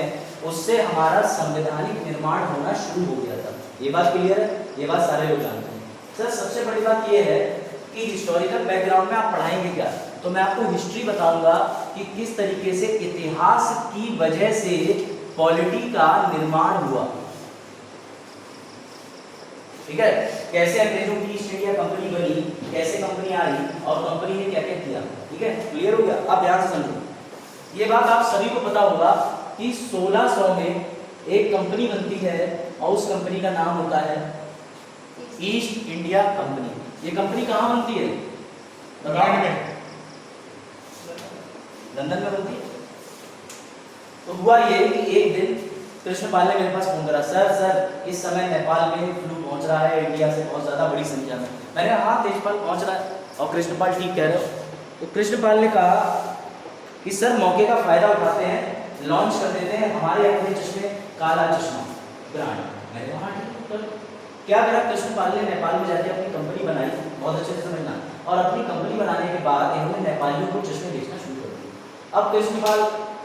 Speaker 1: उससे हमारा संवैधानिक निर्माण होना शुरू हो गया था। ये बात क्लियर है? ये बात सारे लोग जानते हैं। सर सबसे बड़ी बात ये है कि हिस्टोरिकल बैकग्राउंड में आप पढ़ाएंगे क्या, तो मैं आपको हिस्ट्री बताऊंगा कि किस तरीके से इतिहास की वजह से पॉलिटी का निर्माण हुआ, ठीक है? कैसे अंग्रेजों की ईस्ट इंडिया कंपनी बनी, कैसे कंपनी आई और कंपनी ने क्या क्या किया, ठीक है? क्लियर हो गया? अब ध्यान से समझो, ये बात आप सभी को पता होगा कि 1600 में एक कंपनी बनती है और उस कंपनी का नाम होता है ईस्ट इंडिया कंपनी। ये कंपनी कहाँ बनती है?
Speaker 2: इंग्लैंड में,
Speaker 1: लंदन में बनती है। तो हुआ ये कि एक दिन कृष्णपाल ने मेरे पास फोन करा, सर इस समय नेपाल में फ्लू पहुंच रहा है इंडिया से बहुत ज़्यादा बड़ी संख्या में। मैंने कहा हाँ तेजपाल पहुंच रहा है, और कृष्णपाल ठीक कह रहे हो। तो कृष्णपाल ने कहा कि सर मौके का फ़ायदा उठाते हैं, लॉन्च कर देते हैं हमारे अपने चश्मे काला चश्मा ब्रांड। मैंने कहा हाँ ठीक है। क्या करा कृष्णपाल ने नेपाल में जाके अपनी कंपनी बनाई, बहुत अच्छे से समझना, और अपनी कंपनी बनाने के बाद इन्होंने नेपालियों को चश्मे बेचना शुरू कर दिया। अब कृष्णपाल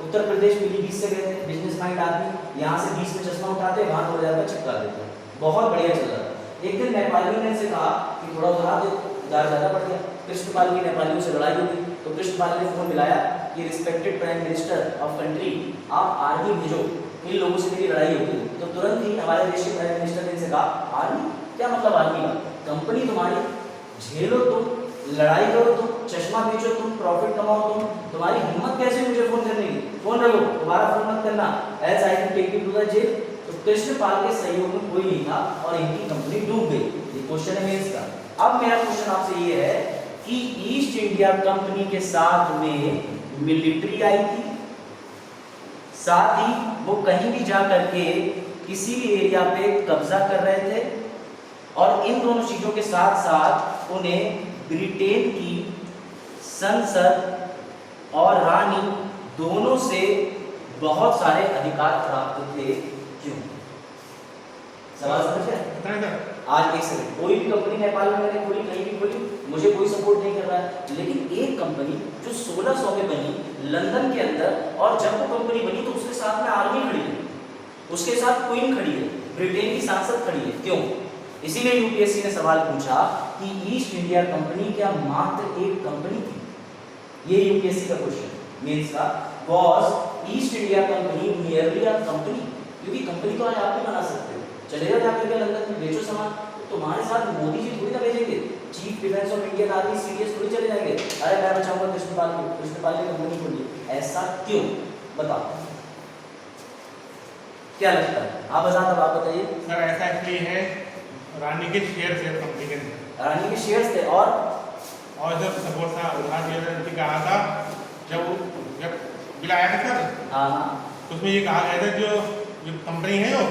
Speaker 1: उत्तर प्रदेश पीलीभीत से गए थे, बिजनेस माइंड आदमी, यहाँ से 20 में चश्मा उठाते, वहाँ 2000 का चिपका देते, बहुत बढ़िया चल रहा था। एक दिन नेपालियों ने से कहा कि थोड़ा उधार दे, उधार ज़्यादा पड़ गया। कृष्णपाल की नेपालियों से लड़ाई हो गई, तो कृष्णपाल ने फोन मिलाया कि respected prime minister of country, आप आर्मी भेजो, इन लोगों से मेरी लड़ाई हो गई। तो तुरंत ही हमारे देश के प्राइम मिनिस्टर ने इनसे कहा आर्मी क्या मतलब आर्मी का, कंपनी तुम्हारी, झेलो तुम, लड़ाई करो तुम, चश्मा बेचो तुम, प्रॉफिट कमाओ तुम, तुम्हारी हिम्मत कैसे मुझे फोन करने की, फोन रखो, दोबारा फोन मत करना, as I can take you to the jail. तो कृष्णपाल के सहयोग में कोई नहीं था और इनकी कंपनी डूब गई। ये क्वेश्चन है मेंस का। अब मेरा क्वेश्चन आपसे ये है कि ईस्ट इंडिया कंपनी के साथ में मिलिट्री आई थी, साथ ही वो कहीं भी जा करके किसी भी एरिया पे कब्जा कर रहे थे, और इन दोनों चीजों के साथ साथ उन्हें ब्रिटेन की संसद और रानी दोनों से बहुत सारे अधिकार प्राप्त थे। क्यों? सवाल समझ गए? आज एक सेकंड, कोई भी कंपनी नेपाल में मैंने खोली, कहीं भी खोली, मुझे कोई सपोर्ट नहीं कर रहा है, लेकिन एक कंपनी जो 1600 में बनी लंदन के अंदर, और जब वो कंपनी बनी तो उसके साथ में आर्मी खड़ी है, उसके साथ क्वीन खड़ी है, ब्रिटेन की सांसद खड़ी है। क्यों? इसीलिए यूपीएससी ने सवाल पूछा कि ईस्ट इंडिया कंपनी क्या मात्र एक कंपनी थी? ये यूपीएससी का क्वेश्चन मेंस का, was east India company merely a company? क्योंकि कंपनी तो आज आप भी बना सकते हो, चलेगा जाकर के लंदन में बेचो सामान, तुम्हारे साथ मोदी जी थोड़ी ना भेजेंगे, चीफ डिफेंस ऑफ इंडिया आदमी सीरियस थोड़ी चले जाएंगे, अरे मैं बचाऊंगा कृष्णपाल को, कृष्णपाल ने कंपनी खोली। ऐसा क्यों? बताओ क्या लगता है? आप बता, तब आप बताइए।
Speaker 2: सर ऐसा इसलिए है, रानी के शेयर थे कंपनी के अंदर,
Speaker 1: रानी के शेयर्स थे, और
Speaker 2: जब सपोर्ट था उधार दिया कहा था, जब बिल आया था सर,
Speaker 1: हाँ,
Speaker 2: तो उसमें ये कहा गया था जो कंपनी है वो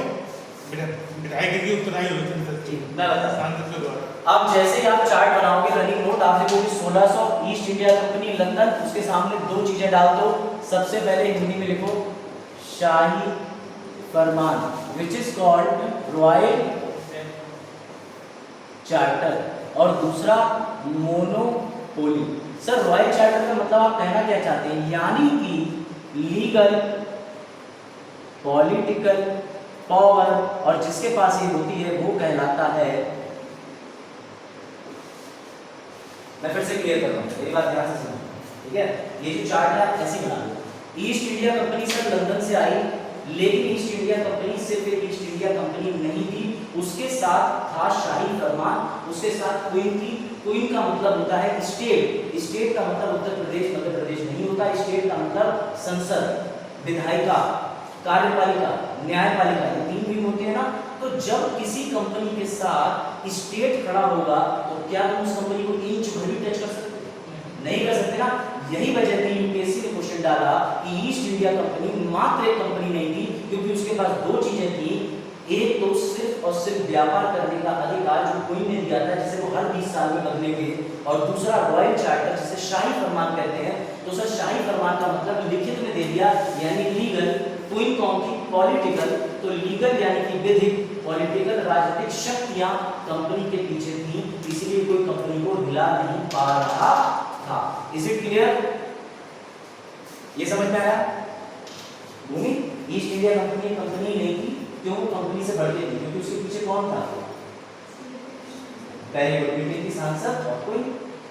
Speaker 2: बिठाई गई थी, उतराई हुई थी
Speaker 1: मैं बताता हूं।
Speaker 2: सांसद के द्वारा।
Speaker 1: अब जैसे ही आप चार्ट बनाओगे रनिंग नोट, आप देखोगे 1600 ईस्ट इंडिया कंपनी लंदन, उसके सामने दो चीजें डाल दो। सबसे पहले हिंदी में लिखो शाही फरमान, which is called royal charter, और दूसरा मोनोपोली। सर रॉयल चार्टर का मतलब आप कहना क्या चाहते हैं? यानी कि लीगल, पॉलिटिकल पावर, और जिसके पास ये होती है वो कहलाता है, मैं फिर से क्लियर कर रहा हूँ, ये बात ध्यान से सुनो, ठीक है? ये जो चार्ट है आप ऐसे बना लो। East India company sir London से आई, लेकिन ईस्ट इंडिया कंपनी सिर्फ एक ईस्ट इंडिया कंपनी नहीं थी, उसके साथ था शाही फरमान, उसके साथ क्वीन थी। क्वीन का मतलब होता है स्टेट, स्टेट का मतलब उत्तर प्रदेश मध्य प्रदेश नहीं होता, स्टेट का मतलब संसद, विधायिका, कार्यपालिका, न्यायपालिका, ये तीन भी होते हैं ना। तो जब किसी कंपनी के साथ स्टेट खड़ा होगा तो क्या तुम उस कंपनी को इंच भर भी टच कर सकते? नहीं कर सकते ना। यही वजह थी यूपीएससी ने क्वेश्चन डाला कि ईस्ट इंडिया कंपनी मात्र एक कंपनी नहीं थी, क्योंकि उसके पास दो चीजें थी। एक तो सिर्फ और सिर्फ व्यापार करने का अधिकार जो कोई ने दिया था, जिसे वो हर 20 साल में बदलेंगे, और दूसरा रॉयल चार्टर, जिसे शाही फरमान कहते हैं। तो सर शाही फरमान का मतलब लिखित में दे दिया, यानी लीगल। क्वीन कौन थी? पॉलिटिकल। तो लीगल यानी कि विधिक, पॉलिटिकल राजनीतिक शक्तियां कंपनी के पीछे थी, इसलिए कोई कंपनी को हिला नहीं पा रहा था। Is it clear? ये समझ में आया? भूमि ईस्ट इंडिया कंपनी कंपनी नहीं थी, क्यों? कंपनी से बढ़ के थी, क्योंकि उसके पीछे कौन था? पहले ब्रिटेन की सांसद और कोई,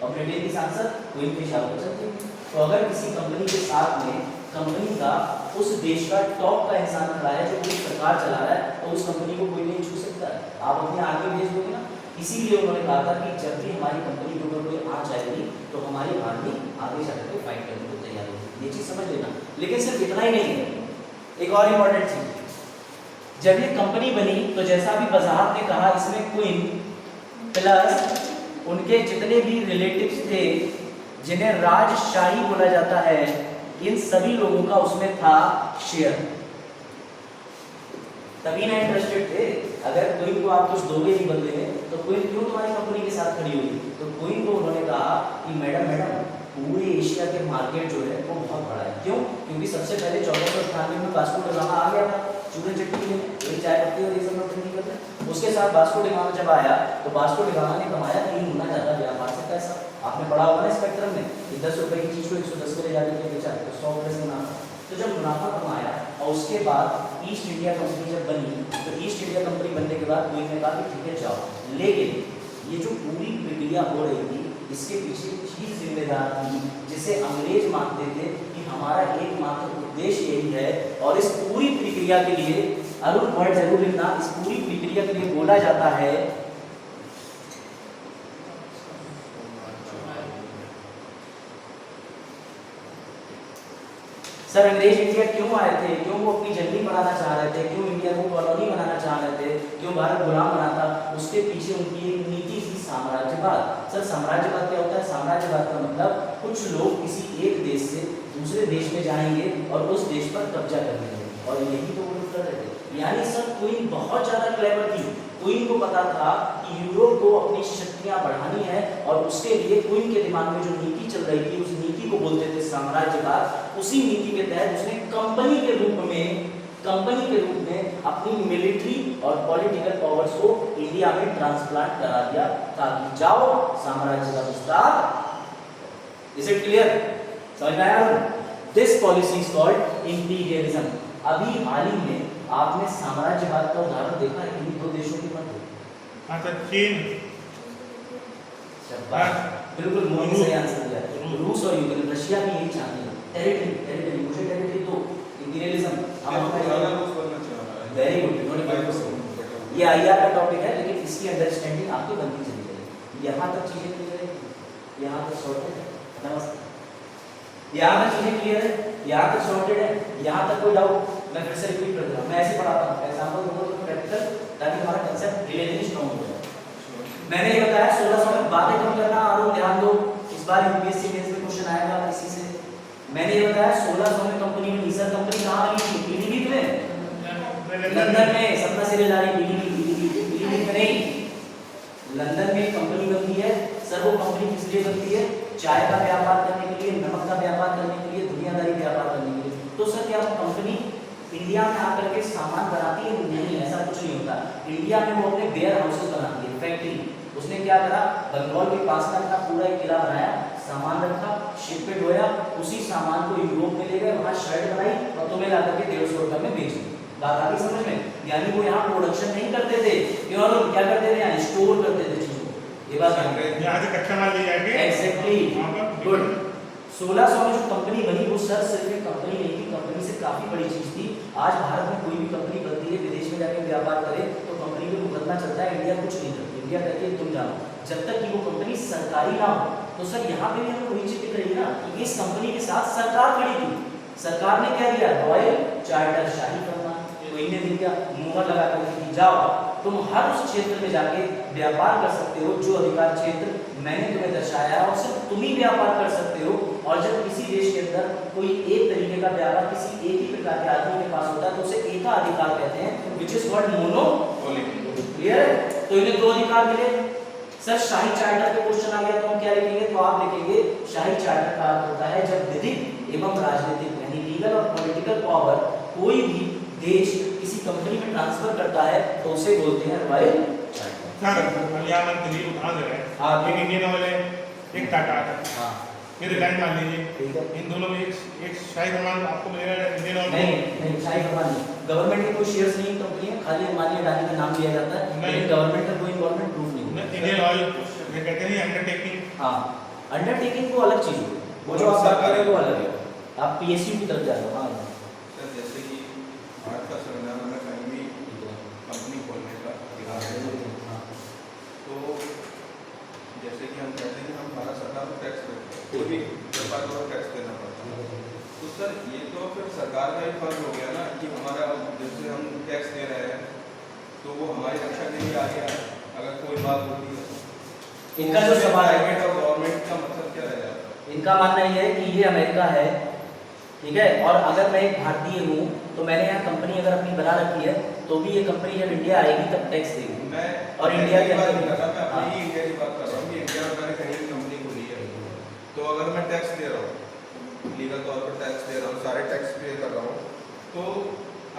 Speaker 1: और ब्रिटेन की सांसद क्वीन की शादी चलती। तो अगर किसी कंपनी के साथ में कंपनी का उस देश का टॉप का इंसान खड़ा है जो पूरी सरकार चला रहा है, तो उस कंपनी को कोई नहीं छू सकता है। आप अपने आगे भेज दोगे ना। इसीलिए उन्होंने कहा था कि जब भी हमारी कंपनी के ऊपर कोई आंच आएगी तो हमारी आर्मी आगे जाकर के फाइट करने को तैयार होगी। ये चीज समझ लेना। लेकिन सिर्फ इतना ही नहीं है, एक और इम्पोर्टेंट चीज, जब ये कंपनी बनी तो जैसा भी वजाहत ने कहा, इसमें क्वीन प्लस उनके जितने भी रिलेटिव्स थे जिन्हें राजशाही बोला जाता है, इन सभी लोगों का उसमें था शेयर। तभी ना इंटरेस्टेड थे। अगर क्वीन को आप कुछ दोगे नहीं बदले में, तो क्वीन क्यों तुम्हारी कंपनी के साथ खड़ी हुई? तो क्वीन को उन्होंने कहा कि मैडम पूरे एशिया के मार्केट जो है वो बहुत बड़ा है। क्यों? क्योंकि सबसे पहले 1498 में वास्को ड गामा आ गया था चूरन चट्टी में, एक चाय पत्ती और ये सब लोग नहीं करते। उसके साथ वास्को ड गामा जब आया तो वास्को ड गामा ने कमाया 3 गुना ज्यादा व्यापार से पैसा। आपने पढ़ा होगा ना स्पेक्ट्रम में कि 10 रुपए की चीज को 110 में ले जाने के बेचा तो 100 रुपए से मुनाफा। तो जब मुनाफा कमाया और उसके बाद ईस्ट इंडिया कंपनी जब बनी, तो ईस्ट इंडिया कंपनी बनने के बाद कोई ने कहा कि ठीक है जाओ। लेकिन ये जो पूरी प्रक्रिया हो रही थी, इसके पीछे चीज जिम्मेदार थी जिसे अंग्रेज मानते थे कि हमारा एकमात्र उद्देश्य यही है। और इस पूरी प्रक्रिया के लिए, अरुण वर्ड जरूर लिखना, इस पूरी प्रक्रिया के लिए बोला जाता है सर अंग्रेज इंडिया क्यों आए थे? क्यों वो अपनी जर्नी बढ़ाना चाह रहे थे? क्यों इंडिया को कॉलोनी बनाना चाह रहे थे? क्यों भारत गुलाम बना था? उसके पीछे उनकी एक नीति थी साम्राज्यवाद। सर साम्राज्यवाद क्या होता है? साम्राज्यवाद का मतलब कुछ लोग किसी एक देश से दूसरे देश में जाएंगे और उस देश पर कब्जा कर लेंगे, और यही तो वो लोग कर रहे थे। यानी सर क्वीन बहुत ज्यादा क्लेवर थी। क्वीन को पता था कि यूरोप को अपनी शक्तियां बढ़ानी है, और उसके लिए क्वीन के दिमाग में जो नीति चल रही थी, उस नीति को बोलते थे साम्राज्यवाद। उसी नीति के तहत उसने कंपनी के रूप में अपनी मिलिट्री और पॉलिटिकल पावर्स को इंडिया में ट्रांसप्लांट करा दिया, ताकि जाओ साम्राज्य का विस्तार। Is it clear? समझ में आया? This policy is called imperialism. अभी हाल ही में आपने साम्राज्यवाद का उदाहरण देखा है इन्हीं दो देशों के मध्य।
Speaker 2: अच्छा चीन,
Speaker 1: बिल्कुल मोदी सही आंसर दिया। रूस और यूक्रेन, रशिया भी यही चाहती है। टेरिटरी मुझे टेरिटरी तो इंपीरियलिज्म वेरी गुड। ये आईआर का टॉपिक है, लेकिन इसकी अंडरस्टैंडिंग आपकी बनती चली जाएगी। यहाँ तक चीजें क्लियर है? यहाँ तक सॉर्टेड है? नमस्ते। यहाँ तक चीजें क्लियर है? यहाँ तक सॉर्टेड है? यहाँ तक कोई डाउट? मैं फिर से रिपीट कर दूंगा। मैं ऐसे पढ़ाता हूँ, एग्जांपल दूंगा तो प्रैक्टिकल, ताकि हमारा कांसेप्ट रिलेटेड स्ट्रांग हो जाए। मैंने ये बताया 1600 में बातें कम करना, और ध्यान दो इस बार यूपीएससी मेंस में क्वेश्चन आएगा इसी से। मैंने ये बताया 1600 में कंपनी बनी। सर कंपनी कहाँ बनी थी? पीलीभीत में, लंदन में। सपना सिरेदारी पीलीभीत में नहीं, लंदन में कंपनी बनती है। सर वो कंपनी किस लिए बनती है? चाय का व्यापार करने के लिए, नमक का व्यापार करने के लिए, दुनियादारी व्यापार करने के लिए। तो सर क्या वो कंपनी इंडिया में आकर के सामान बनाती है? नहीं, ऐसा कुछ नहीं होता। इंडिया में वो अपने वेयर हाउसेस बनाती है, फैक्ट्री। उसने क्या करा? बंगाल के पास में अपना पूरा एक किला बनाया, सामान रखा, शिप पे ढोया, उसी सामान को यूरोप में ले गए, वहाँ शर्ट बनाई और तुम्हें ला करके 150 रुपये में बेच दी। बात आ गई समझ में? यानी वो यहाँ प्रोडक्शन नहीं करते थे, क्या करते थे? यहाँ स्टोर करते थे चीजों को। ये बात
Speaker 2: यहाँ से कच्चा माल ले जाएंगे।
Speaker 1: Exactly, good. 1600 में जो कंपनी बनी वो सर सिर्फ एक कंपनी नहीं थी, कंपनी से काफी बड़ी चीज थी। आज भारत में कोई भी कंपनी बनती है, विदेश में जाके व्यापार करे तो कंपनी को मुकदमा चलता है, इंडिया कुछ नहीं करती। इंडिया कहती है तुम जाओ, जब तक कि वो कंपनी सरकारी ना हो। तो सर यहाँ पे भी हमें वही चीज दिख रही है ना कि इस कंपनी के साथ सरकार खड़ी थी। सरकार ने क्या दिया? रॉयल चार्टर, शाही फरमान। कोई ने दिया, मुहर लगा कर जाओ तुम हर उस क्षेत्र में जाके व्यापार कर सकते हो जो अधिकार क्षेत्र मैंने तुम्हें दर्शाया, और सिर्फ तुम ही व्यापार कर सकते हो और जब किसी देश के अंदर कोई एक तरीके का व्यापार किसी एक ही प्रकार के आदमी के पास होता है तो उसे एकाधिकार कहते हैं, विच इज कॉल्ड मोनोपोली। क्लियर है? तो इन्हें दो अधिकार मिले। सर शाही चार्टर के क्वेश्चन आ गया तो हम क्या लिखेंगे? तो आप लिखेंगे शाही चार्टर का अर्थ होता है जब विधिक एवं राजनीतिक यानी लीगल और पॉलिटिकल पावर कोई भी देश किसी कंपनी में ट्रांसफर करता है तो उसे बोलते हैं रॉयल चार्टर।
Speaker 2: सर यहाँ मंत्री उदाहरण दे रहे हैं,
Speaker 1: हाँ।
Speaker 2: एक इंडियन ऑयल है, एक टाटा है,
Speaker 1: हाँ
Speaker 2: फिर रिलायंस मान लीजिए,
Speaker 1: ठीक है।
Speaker 2: इन दोनों में एक शाही फरमान आपको मिलेगा इंडियन ऑयल
Speaker 1: नहीं नहीं शाही फरमान नहीं, गवर्नमेंट के कोई शेयर्स नहीं कंपनी में, खाली अंबानी अडानी का नाम लिया जाता है, लेकिन गवर्नमेंट का कोई इन्वॉल्वमेंट प्रूफ नहीं होता।
Speaker 2: इंडियन ऑयल ये कहते हैं अंडरटेकिंग।
Speaker 1: हाँ अंडरटेकिंग वो अलग चीज है, वो जो आप बात कर रहे हो वो अलग है। आप पीएसयू की तरफ जा रहे हो। हाँ
Speaker 4: सर जैसे कि भारत का संविधान में कहीं भी कंपनी खोलने का अधिकार है,
Speaker 1: हाँ
Speaker 4: तो जैसे कि हम कहते हैं कि हम भारत सरकार को टैक्स देते हैं, कोई भी व्यापार को टैक्स देना पड़ता है, तो सर ये तो फिर सरकार का ही फर्ज हो गया ना कि हमारा जैसे हम टैक्स दे रहे हैं तो वो हमारी रक्षा के लिए आ गया है। अगर कोई बात होती है
Speaker 1: इनका जो सवाल है,
Speaker 4: प्राइवेट और गवर्नमेंट का मतलब क्या रह जाता है?
Speaker 1: इनका मानना ये है कि ये अमेरिका है, ठीक है, और अगर मैं एक भारतीय हूँ तो मैंने यहाँ कंपनी अगर अपनी बना रखी है तो भी ये कंपनी जब इंडिया आएगी तब टैक्स देगी।
Speaker 4: मैं
Speaker 1: और इंडिया के
Speaker 4: बात
Speaker 1: अंदर
Speaker 4: नहीं कर रहा, मैं
Speaker 1: हाँ।
Speaker 4: अपनी ही इंडिया की बात कर रहा हूँ कि इंडिया में मैंने कहीं भी कंपनी खोली है तो अगर मैं टैक्स दे रहा हूँ, लीगल तौर पर टैक्स दे रहा हूँ, सारे टैक्स पे कर रहा हूँ, तो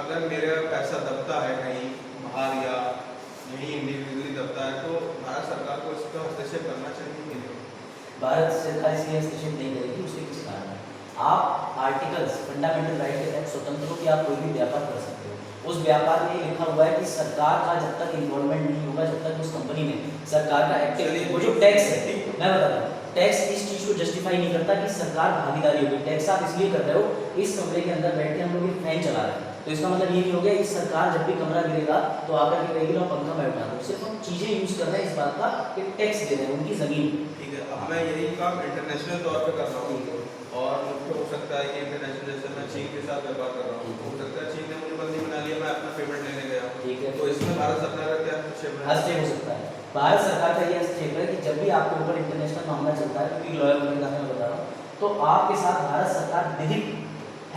Speaker 4: अगर मेरा पैसा दबता है कहीं बाहर या यहीं इंडिविजुअली दबता है तो भारत सरकार को इसका हस्तक्षेप करना चाहिए कि नहीं?
Speaker 1: भारत सरकार इसलिए हस्तक्षेप नहीं करेगी, उसके पीछे कारण है। आप आर्टिकल्स फंडामेंटल राइट के तहत स्वतंत्र हो कि आप कोई भी व्यापार कर सकते हो। उस व्यापार में लिखा हुआ है कि सरकार का जब तक इन्वॉल्वमेंट नहीं होगा, जब तक उस कंपनी में सरकार का एक्टिव वो जो टैक्स है, मैं बताता हूँ, टैक्स इस चीज को जस्टिफाई नहीं करता कि सरकार भागीदारी होगी। टैक्स आप इसलिए कर रहे हो, इस कमरे के अंदर बैठ के हम लोग ये फैन चला रहे हैं तो इसका मतलब ये नहीं हो गया कि सरकार जब भी कमरा गिरेगा तो आकर के कहेगी लो पंखा मैं उठा दूँ। सिर्फ हम चीजें यूज कर रहे हैं इस बात का कि टैक्स दे रहे हैं उनकी जमीन।
Speaker 4: ठीक है, अब मैं यही काम इंटरनेशनल तौर पे कर रहा हूँ और मुझे हो सकता है कि इंटरनेशनल जैसे मैं चीन के साथ व्यापार कर रहा हूँ, हो सकता है चीन ने मुझे बंदी बना लिया, मैं अपना पेमेंट लेने गया,
Speaker 1: ठीक है,
Speaker 4: तो इसमें भारत सरकार का क्या हस्तक्षेप है?
Speaker 1: हस्तक्षेप हो सकता है। भारत सरकार का ये हस्तक्षेप है कि जब भी आपके ऊपर इंटरनेशनल मामला चलता है, क्योंकि लॉयर होने का मैं बता रहा हूँ, तो आपके साथ भारत सरकार विधिक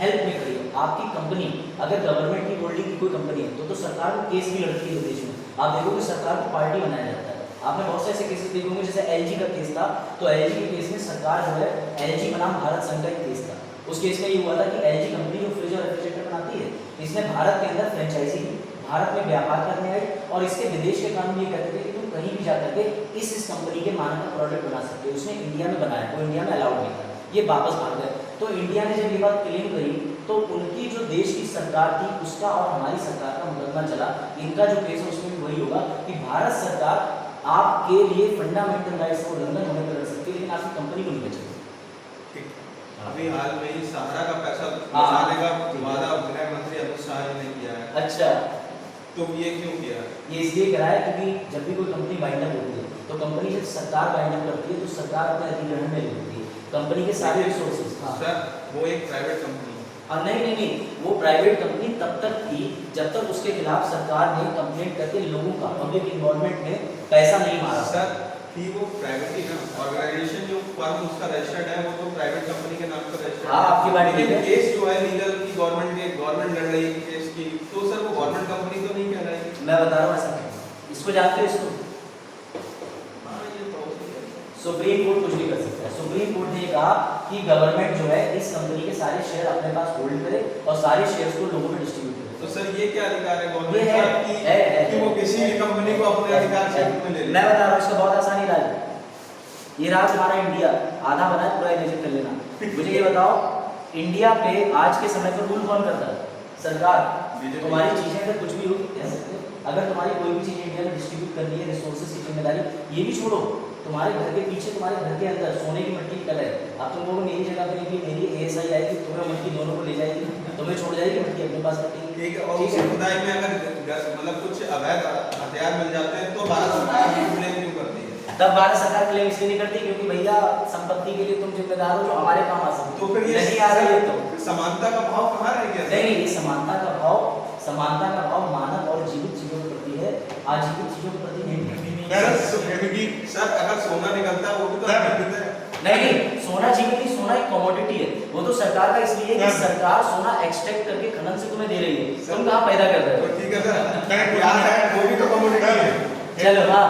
Speaker 1: हेल्प में खड़ी है। आपकी कंपनी अगर गवर्नमेंट की होल्डिंग की कोई कंपनी है तो सरकार को केस भी लड़ती है विदेश में। आप देखोगे सरकार को पार्टी बनाया जाता है। आपने बहुत से ऐसे केसेस देखे होंगे, जैसे एलजी का केस था, तो एलजी के केस में सरकार जो है, एलजी बनाम भारत संघ का एक केस था, उस केस में ये हुआ था कि एलजी कंपनी जो फ्रिज और रेफ्रिजरेटर बनाती है, इसने भारत के अंदर फ्रेंचाइजी ली, भारत में व्यापार करने आई और इसके विदेश के कानून ये कहते थे कि तुम कहीं भी जाकर के इस कंपनी के मानक का प्रोडक्ट बना सकते हो। उसने इंडिया में बनाया, वो इंडिया में अलाउड नहीं था, ये वापस भाग गए। तो इंडिया ने जब ये बात क्लेम करी तो उनकी जो देश की सरकार थी उसका और हमारी सरकार का मुकदमा चला। इनका जो केस है उसमें भी वही होगा कि भारत सरकार आपके लिए फंडामेंटल राइट्स को उल्लंघन होने पर कर सकती है, लेकिन आपकी कंपनी को नहीं बचेगी।
Speaker 4: ठीक, अभी हाल में ही सहारा का पैसा
Speaker 1: हाँ।
Speaker 4: बचाने का वादा गृह मंत्री अमित शाह जी ने किया है,
Speaker 1: अच्छा,
Speaker 4: तो ये क्यों किया?
Speaker 1: ये इसलिए कराया क्योंकि जब भी कोई कंपनी बाइंड अप होती है तो कंपनी जब सरकार बाइंड अप करती है तो सरकार अपने अधिग्रहण में लेती है कंपनी के सारे रिसोर्सेज। हाँ
Speaker 4: सर वो एक प्राइवेट कंपनी है।
Speaker 1: हाँ नहीं, वो प्राइवेट कंपनी तब तक थी जब तक उसके खिलाफ सरकार ने कंप्लेंट करके लोगों का पब्लिक इन्वॉल्वमेंट में पैसा नहीं मारा।
Speaker 4: सर थी वो प्राइवेट ही ना, ऑर्गेनाइजेशन जो फर्म उसका रजिस्टर्ड है वो तो प्राइवेट कंपनी के नाम पर रजिस्टर्ड है।
Speaker 1: हाँ, आपकी बात ठीक है।
Speaker 4: केस जो है लीगल की गवर्नमेंट लड़ रही है केस की, तो सर वो गवर्नमेंट कंपनी तो नहीं कहलाएगी।
Speaker 1: मैं बता रहा हूँ ऐसा, इसको जानते हो इसको?
Speaker 4: हाँ ये तो
Speaker 1: सुप्रीम कोर्ट कुछ नहीं कर सकता है। सुप्रीम कोर्ट ने कहा कि गवर्नमेंट जो है इस कंपनी के सारे शेयर अपने पास होल्ड करे और सारे शेयर्स को लोगों में डिस्ट्रीब्यूट करे।
Speaker 4: तो सर ये क्या अधिकार है
Speaker 1: ये
Speaker 4: गवर्नमेंट
Speaker 1: है,
Speaker 4: का कि वो किसी भी कंपनी को अपने अधिकार क्षेत्र में ले ले?
Speaker 1: मैं बता रहा हूँ इसका बहुत आसान इलाज है। ये राज हमारा इंडिया आधा बना है, पूरा इमेजिन कर लेना। मुझे ये बताओ, इंडिया पे आज के समय पर रूल कौन करता है? सरकार। तुम्हारी चीजें अगर कुछ भी होगी कह सकते हो, अगर तुम्हारी कोई भी चीज इंडिया में डिस्ट्रीब्यूट करनी है, रिसोर्सेज की जिम्मेदारी, ये भी छोड़ो, तुम्हारे घर के पीछे, तुम्हारे घर के अंदर सोने की मट्टी निकल है, अब तुम लोग मेरी जगह पे नहीं, मेरी एएसआई आएगी, तुम्हें मट्टी दोनों को ले जाएगी, तुम्हें छोड़ जाएगी मट्टी, अपने पास रखेगी।
Speaker 4: ठीक है, और उसी खुदाई में अगर मतलब कुछ अवैध हथियार मिल जाते हैं तो भारत सरकार क्लेम क्यों करती है?
Speaker 1: तब भारत सरकार क्लेम इसलिए नहीं करती क्योंकि भैया संपत्ति के लिए तुम जिम्मेदार हो जो हमारे काम आ सकती।
Speaker 4: तो फिर ये
Speaker 1: नहीं आ रही है तो
Speaker 4: समानता का भाव कहाँ रह गया?
Speaker 1: नहीं, ये समानता का भाव मानव और जीवित चीजों के प्रति है, आजीवित चीजों के प्रति नहीं।
Speaker 2: सर
Speaker 4: सर अगर सोना निकलता है वो भी तो
Speaker 2: सर,
Speaker 4: अधिकृत है।
Speaker 1: नहीं, सोना सोना जी नहीं, सोना एक कमोडिटी है, वो तो सरकार का इसलिए है कि
Speaker 2: सर।
Speaker 1: सरकार सोना एक्सट्रैक्ट करके खनन से तुम्हें दे रही है, तुम कहाँ पैदा कर रहे
Speaker 4: तो
Speaker 1: हो?
Speaker 4: ठीक है सर,
Speaker 2: करेक्ट
Speaker 4: क्या है वो भी तो कमोडिटी है।
Speaker 1: चलो हाँ,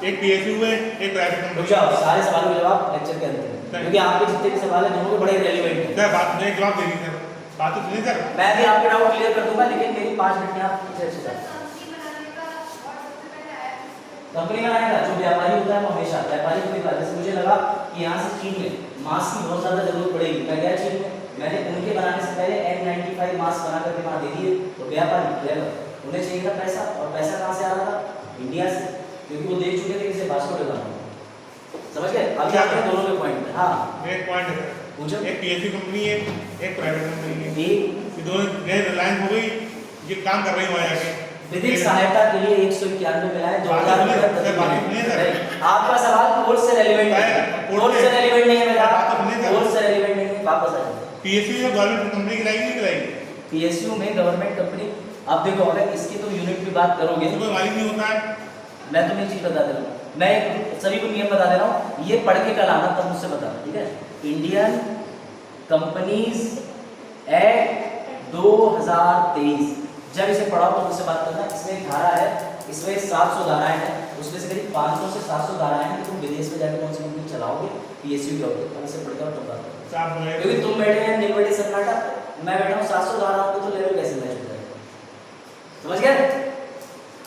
Speaker 2: एक PSU में एक प्राइवेट
Speaker 1: रुक
Speaker 2: कंपनी।
Speaker 1: जाओ, सारे सवालों के जवाब लेक्चर के अंदर हैं, क्योंकि आपके जितने भी सवाल हैं दोनों के बड़े रेलिवेंट हैं।
Speaker 2: सर बात नहीं, जवाब दे दी सर, बात तो सुनिए सर।
Speaker 1: मैं भी आपके डाउट क्लियर कर दूंगा, लेकिन मेरी 5 मिनट में आप पीछे अच्छे जाओ। कंपनी बनाने का जो व्यापारी होता है वो हमेशा व्यापारी को देखा, जैसे मुझे लगा कि यहाँ से चीन में मास्क की बहुत ज़्यादा जरूरत पड़ेगी, मैं गया चीन में, मैंने उनके बनाने से पहले N95 मास्क बना करके वहाँ दे दिए, तो व्यापारी क्लेवर, उन्हें चाहिए था पैसा, और पैसा कहाँ से आ रहा था? इंडिया से, क्योंकि वो देख चुके थे कि इसे पासपोर्ट लगाना। समझ गए? अभी आपके दोनों के पॉइंट है। हाँ
Speaker 2: एक पॉइंट है सर,
Speaker 1: पूछो।
Speaker 2: एक PSU कंपनी है, एक प्राइवेट कंपनी है,
Speaker 1: एक
Speaker 2: ये दोनों रिलायंस हो गई, ये काम कर रही है वहाँ जाके।
Speaker 1: विधिक सहायता के लिए 191 मिला है, 2000 रुपये प्रति महीने। आपका सवाल कोर्स से रेलिवेंट है, कोर्स से रेलिवेंट नहीं है मेरा, कोर्स से रेलिवेंट नहीं है, वापस आ जाओ।
Speaker 2: PSU में गवर्नमेंट कंपनी गिराएगी नहीं गिराएगी?
Speaker 1: PSU में गवर्नमेंट कंपनी, अब देखो अगर इसकी तुम यूनिट की बात करोगे,
Speaker 2: इसको कोई मालिक नहीं होता है।
Speaker 1: मैं तुम्हें एक चीज बता दे रहा हूँ, मैं सभी को नियम बता दे रहा हूँ, ये पढ़ के कल आना तब मुझसे बता, ठीक है? इंडियन कंपनीज एक्ट 2023, जब इसे पढ़ाओ तो मुझसे बात करना। इसमें एक धारा है, इसमें 700 धाराएं हैं, उसमें से करीब 500 से 700 धाराएं हैं कि तुम विदेश में जाकर कौन सी कंपनी चलाओगे, PSU क्या होती है, तुम इसे पढ़ कर तुम बात करो।
Speaker 2: साहब बोले
Speaker 1: क्योंकि तुम बैठे हैं नील बैठे कर्नाटक, मैं बैठा हूँ 700 धाराओं पे, तो लेवल कैसे मैच हो जाएगा? समझ गए?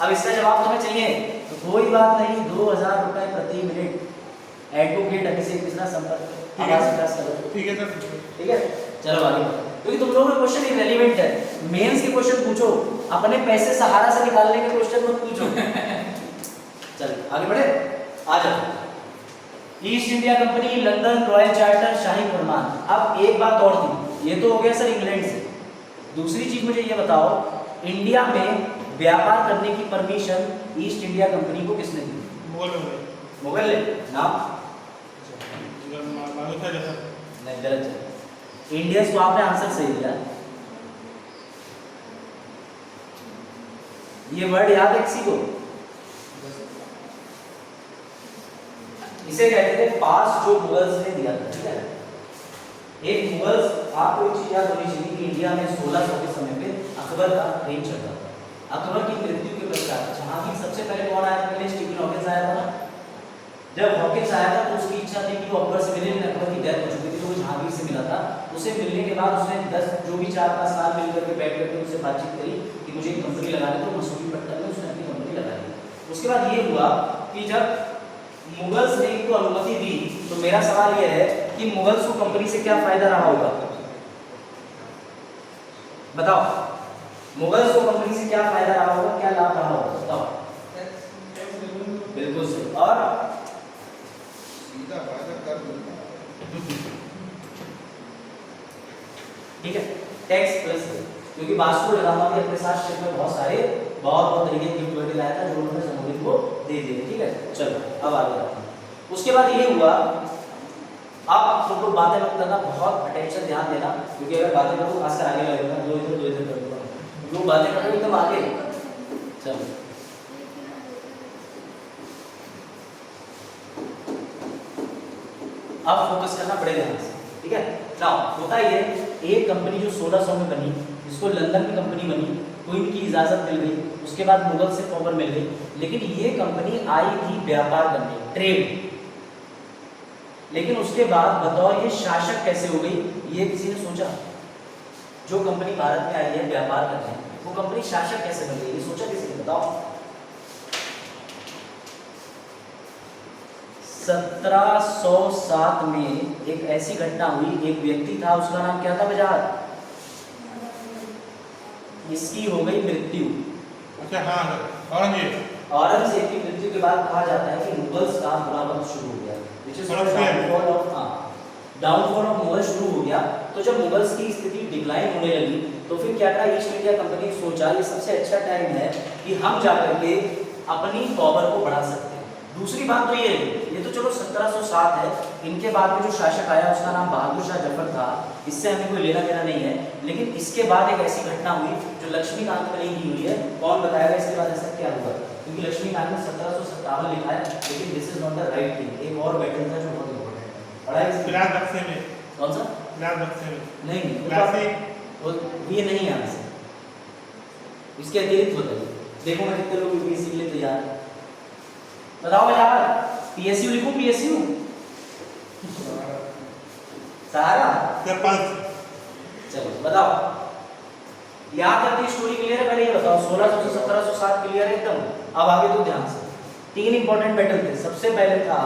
Speaker 1: अब इसका जवाब तुम्हें चाहिए तो कोई बात नहीं, 2000 रुपए प्रति मिनट। एडवोकेट अभिषेक मिश्रा संपर्क
Speaker 2: ठीक है।
Speaker 1: आवाज विकास करो।
Speaker 2: ठीक है सर।
Speaker 1: ठीक है, चलो आगे बढ़ो। क्योंकि तुम लोगों का क्वेश्चन इररिलेवेंट है, मेंस के क्वेश्चन पूछो, अपने पैसे सहारा से निकालने के क्वेश्चन मत पूछो। चलो आगे बढ़े, आ जाओ। East India Company, London, royal charter, शाही फरमान। अब एक बात और थी, ये तो हो गया सर इंग्लैंड से। दूसरी चीज मुझे ये बताओ, इंडिया में व्यापार करने की परमिशन ईस्ट इंडिया कंपनी को किसने दी?
Speaker 2: मुगल हो गए।
Speaker 1: मुगल ने। नाम
Speaker 2: मालूम था जैसा।
Speaker 1: नहीं, गलत है। इंडियंस को आपने आंसर सही दिया। ये वर्ड याद है किसी को? इसे कहते थे पास, जो मुगल्स ने दिया था, ठीक है? एक मुगल्स, आपको एक चीज याद होनी चाहिए कि इंडिया में 1600 के समय पे अकबर का रेंज चलता था। अकबर की मृत्यु के पश्चात जहांगीर सबसे पहले कौन आया था? पहले स्टीफन हॉकिंस आया था ना। जब हॉकिंस आया था तो उसकी इच्छा थी कि वो अकबर से मिले, लेकिन अकबर की डेथ हो चुकी थी, तो वो जहांगीर से मिला था। उसे मिलने के बाद उसने 10 जो भी 4-5 साल मिल करके बैठ करके उससे बातचीत करी कि मुझे एक कंपनी लगानी, तो मसूरी पट्टन में उसने अपनी कंपनी लगाई। उसके बाद ये हुआ कि जब मुगल्स ने इनको अनुमति दी, तो मेरा सवाल यह है कि मुगल्स को कंपनी से क्या फायदा रहा होगा? बताओ, मुगल्स को कंपनी से क्या फायदा रहा होगा, क्या लाभ रहा होगा? बताओ। बिल्कुल सही। और
Speaker 4: सीधा वादा कर दूंगा।
Speaker 1: ठीक है, टैक्स प्लस, क्योंकि वास्को ड गामा भी अपने साथ शिप में बहुत तरीके की गिफ्ट लाया था, जो उन्होंने समुद्र को दे दिए। ठीक है, चलो अब आगे बढ़ते हैं। उसके बाद ये हुआ, आप तुम लोग बातें मत करना, बहुत अटेंशन ध्यान देना, क्योंकि अगर बातें करो खासकर आगे लगेगा, दो इधर कर दूंगा, जो बातें करो एकदम आगे। चलो अब फोकस करना बड़े ध्यान से, ठीक है? नाउ होता ये, एक कंपनी जो 1600 में बनी, जिसको लंदन में कंपनी बनी, क्वीन की इजाजत मिल गई, उसके बाद मुगल से पावर मिल गई, लेकिन ये कंपनी आई थी व्यापार करने, ट्रेड। लेकिन उसके बाद बताओ ये शासक कैसे हो गई? ये किसी ने सोचा? जो कंपनी भारत में आई है व्यापार करने, वो कंपनी शासक कैसे बन गई? ये सोचा किसी ने? बताओ। 1707 में एक ऐसी घटना हुई, एक व्यक्ति था, उसका नाम क्या था बजाज? इसकी हो गई मृत्यु।
Speaker 2: अच्छा हाँ सर, औरंगजेब।
Speaker 1: औरंगजेब की मृत्यु के बाद कहा जाता है कि मुगल्स का बुरा वक्त शुरू हो गया, which is downfall of Mughal शुरू हो गया। तो जब मुगल्स की स्थिति डिक्लाइन होने लगी, तो फिर क्या कहा ईस्ट इंडिया कंपनी ने सोचा ये सबसे अच्छा टाइम है कि हम जाकर के अपनी पावर को बढ़ा सकते हैं। दूसरी बात तो ये है, ये तो चलो 1707 है, इनके बाद में जो शासक आया उसका नाम बहादुर शाह जफर था, इससे हमें कोई लेना देना नहीं है। लेकिन इसके बाद एक ऐसी घटना हुई जो लक्ष्मीकांत ने की हुई है, कौन बताएगा इसके बाद ऐसा क्या हुआ? क्योंकि लक्ष्मीकांत ने 1757 लिखा है, लेकिन this is not the right thing. एक और बैटल था जो बहुत इंपॉर्टेंट है, पढ़ाई इसे
Speaker 2: क्लास बक्से में,
Speaker 1: कौन सा
Speaker 2: क्लास बक्से में,
Speaker 1: नहीं
Speaker 2: क्लास से
Speaker 1: ये नहीं है आंसर, इसके अतिरिक्त बताइए। देखो मैं कितने लोग यूपीएससी के लिए तैयार है, बताओ यार। पीएसयू लिखूं, पीएसयू सहारा,
Speaker 2: सरपंच,
Speaker 1: चलो बताओ। यहाँ तक की स्टोरी क्लियर है, पहले ये बताओ 1600 से 1707 क्लियर है एकदम। अब आगे तो ध्यान से, 3 इंपॉर्टेंट बैटल थे। सबसे पहले था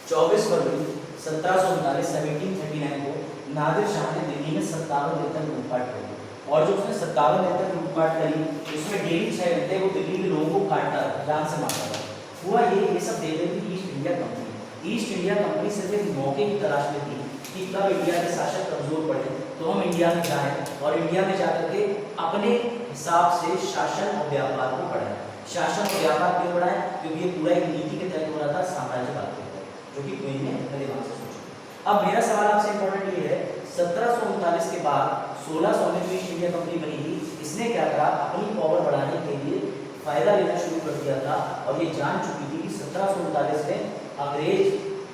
Speaker 1: चौबीस फरवरी 1739 को नादिर शाह ने दिल्ली में 57 दिन तक लूटपाट करी, और जो उसने 57 दिन तक लूटपाट करी उसमें डेली 6 घंटे वो दिल्ली के लोगों को काटता था, जान से मारता था। हुआ ये सब दे रही थी east India company. East India company सिर्फ एक मौके की तलाश में थी कि कब इंडिया के शासक कमजोर पड़े तो हम इंडिया में जाएं और इंडिया में जाकर के अपने हिसाब से शासन और व्यापार को बढ़ाएं। शासन और व्यापार क्यों बढ़ाएं? क्योंकि ये पूरा एक नीति के तहत हो रहा था, साम्राज्यवाद के तहत, जो कि कोई ने पहले बात से सोचा। अब मेरा सवाल आपसे इंपॉर्टेंट ये है, 1739 के बाद 1600 में जो ईस्ट इंडिया कंपनी बनी थी, इसने क्या करा, अपनी पावर बढ़ाने के लिए फायदा लेना शुरू कर दिया था, और ये जान चुकी थी कि 1739 में अंग्रेज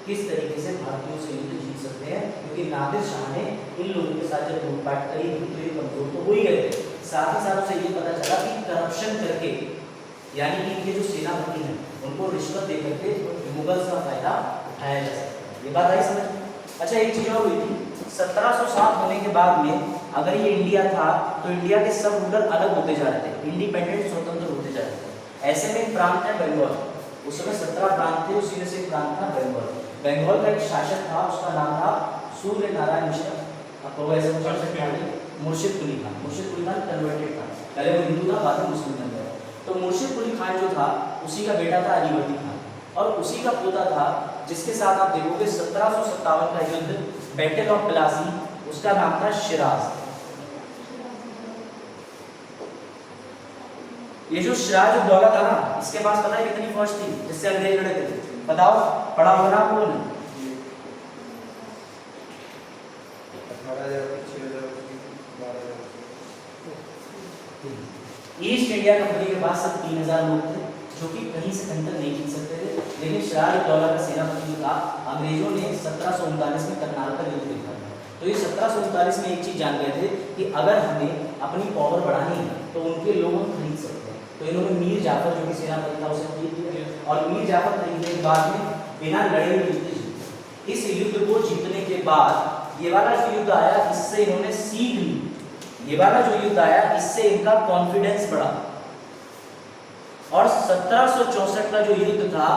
Speaker 1: किस तरीके से भारतीयों से युद्ध जीत सकते हैं, क्योंकि नादिर शाह ने इन लोगों के साथ जब लूटपाट करी तो ये कमजोर तो हो ही गए थे। साथ ही साथ उसे ये पता चला कि करप्शन करके, यानी कि इनके जो सेनापति हैं उनको रिश्वत दे करके मुगल्स का फायदा उठाया जा सकता है। ये बात आई समझ? अच्छा, एक चीज और हुई थी, 1707 होने के बाद में अगर ये इंडिया था तो इंडिया के सब रूलर अलग होते जा रहे थे, इंडिपेंडेंट स्वतंत्र होते जा रहे थे। ऐसे में एक प्रांत है बंगाल, उस समय 17 प्रांत थे, उसी में से एक प्रांत था बंगाल। बंगाल का एक शासक था, उसका नाम था सूर्य नारायण मिश्र, आपको ऐसे मुर्शिद कुली खान। मुर्शिद कुली खान कन्वर्टेड था, पहले वो हिंदू था, बाद में मुस्लिम बन गया। तो मुर्शिद कुली खान जो था उसी का बेटा था अलीवर्दी खान, और उसी का पोता था जिसके साथ आप देखोगे 1757 का युद्ध, बैटल ऑफ प्लासी, उसका नाम था शिराज। ये जो सिराज उद-दौला था ना, इसके पास पता है कितनी फौज थी जिससे अंग्रेज लड़े थे? बताओ, पढ़ा होगा ना आप लोगों ने।
Speaker 4: 18,000 6,000 12,000।
Speaker 1: ईस्ट इंडिया कंपनी के पास सब 3000 लोग थे जो कि कहीं से कहीं तक नहीं जीत सकते थे, लेकिन सिराज उद-दौला का सेनापति जो था, अंग्रेजों ने 1739 में करनाल का युद्ध देखा था। तो ये 1739 में एक चीज जान गए थे कि अगर हमें अपनी पावर बढ़ानी है तो उनके लोग हम खरीद सकते हैं। तो इन्होंने मीर जाफर जो कि सेनापति था उसे खरीद लिया, और मीर जाफर खरीदने के बाद में बिना लड़े हुए युद्ध जीते। इस युद्ध को जीतने के बाद ये वाला जो युद्ध आया, इससे इन्होंने सीख ली। ये वाला जो युद्ध आया, इससे इनका कॉन्फिडेंस बढ़ा, और 1764 का जो युद्ध था,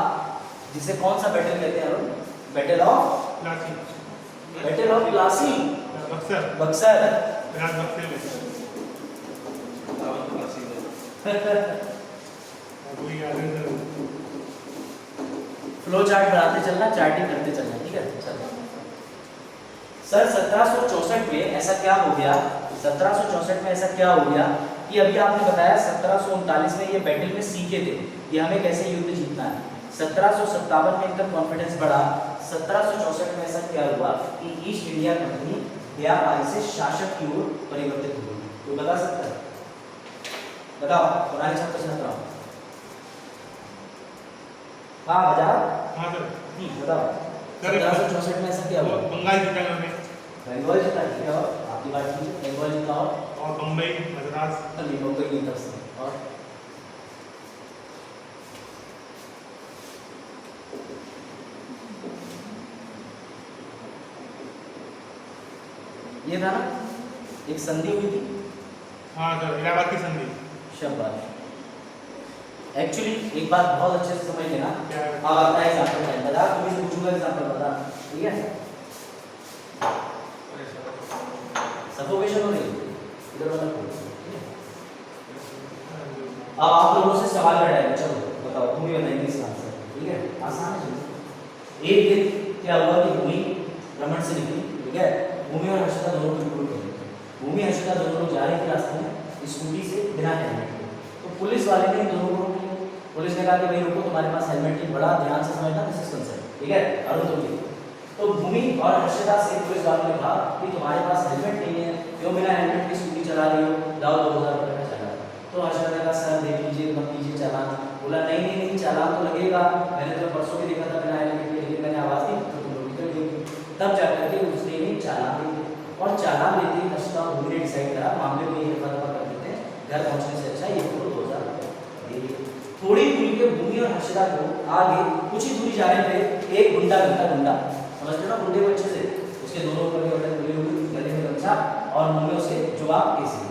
Speaker 1: जिसे कौन सा बैटल कहते हैं Arun? Battle of Plassey, Buxar. Flow chart बनाते चलना, चार्टिंग करते चलना, ठीक है? चलो सर, 1764 में ऐसा क्या हो गया, 1764 में ऐसा क्या हो गया कि अभी आपने बताया 1739 में ये बैटल में सीखे थे कि हमें कैसे युद्ध जीतना है। 1757 में इनका कॉन्फिडेंस बढ़ा। 1764 में ऐसा क्या हुआ कि ईस्ट इंडिया कंपनी व्यापारी से शासक की ओर परिवर्तित हुई। तो बता सकता है? बताओ, पुराने छात्र से बताओ। हाँ बताओ, बताओ। 1764 में ऐसा क्या हुआ?
Speaker 2: बंगाल जीता,
Speaker 1: बंगाल जीता, ठीक है? और आपकी बात की बंगाल जीता,
Speaker 2: और बम्बई, मद्रास,
Speaker 1: नहीं बंगाल की तरफ से। और ये था ना, एक संधि हुई थी।
Speaker 2: हाँ सर, इलाहाबाद की संधि।
Speaker 1: शाबाश। एक्चुअली एक बात बहुत अच्छे से समझ लेना।
Speaker 2: क्या है?
Speaker 1: अब आता है एग्जांपल टाइम, बता, तुम्हें से पूछूंगा एग्जांपल बता, ठीक है? सफोकेशन हो रही है इधर वाला खोल, ठीक है? अब आप लोगों से सवाल लड़ाएगा, चलो बताओ, तुम ही बताएंगे इसका आंसर, ठीक है? आसान है। एक दिन क्या हुआ कि भूमि भ्रमण से निकली, ठीक है? भूमि और हर्षिता दोनों बिल्कुल गए। भूमि हर्षिता दोनों लोग जा रहे थे रास्ते में स्कूटी से बिना हेलमेट के। तो पुलिस वाले ने इन दोनों को रोक लिया। पुलिस ने कहा कि भाई रुको, तुम्हारे पास हेलमेट नहीं, बड़ा ध्यान से समझना, दिस इज कंसर्न, ठीक है? अरुण तुम, तो भूमि और हर्षदा से पुलिस वालों ने कहा कि तुम्हारे पास हेलमेट नहीं है, क्यों बिना हेलमेट की स्कूटी चला रही हो, लाओ 2000 रुपये का चालान। तो हर्षदा ने कहा सर देख लीजिए, मत लीजिए चालान। बोला नहीं चालान तो लगेगा, मैंने तो परसों भी देखा था बिना हेलमेट के, लेकिन मैंने आवाज़ दी तो तुम लोग निकल गए। तब जाकर के उसने इन्हें चालान दे दिया, और चालान देते ही हर्षदा ने डिसाइड करा मामले को ये दफा कर देते हैं, घर पहुँचने से अच्छा ये तो 2000 रुपये दे दिए। थोड़ी दूरी पे भूमि और हर्षदा को आगे कुछ ही दूरी जाने पे एक गुंडा समझ लो ना गुंडे को अच्छे से, उसके दोनों ऊपर के बटन खुले हुए, गले में गमछा और मुंह में उसके जवाब केसी।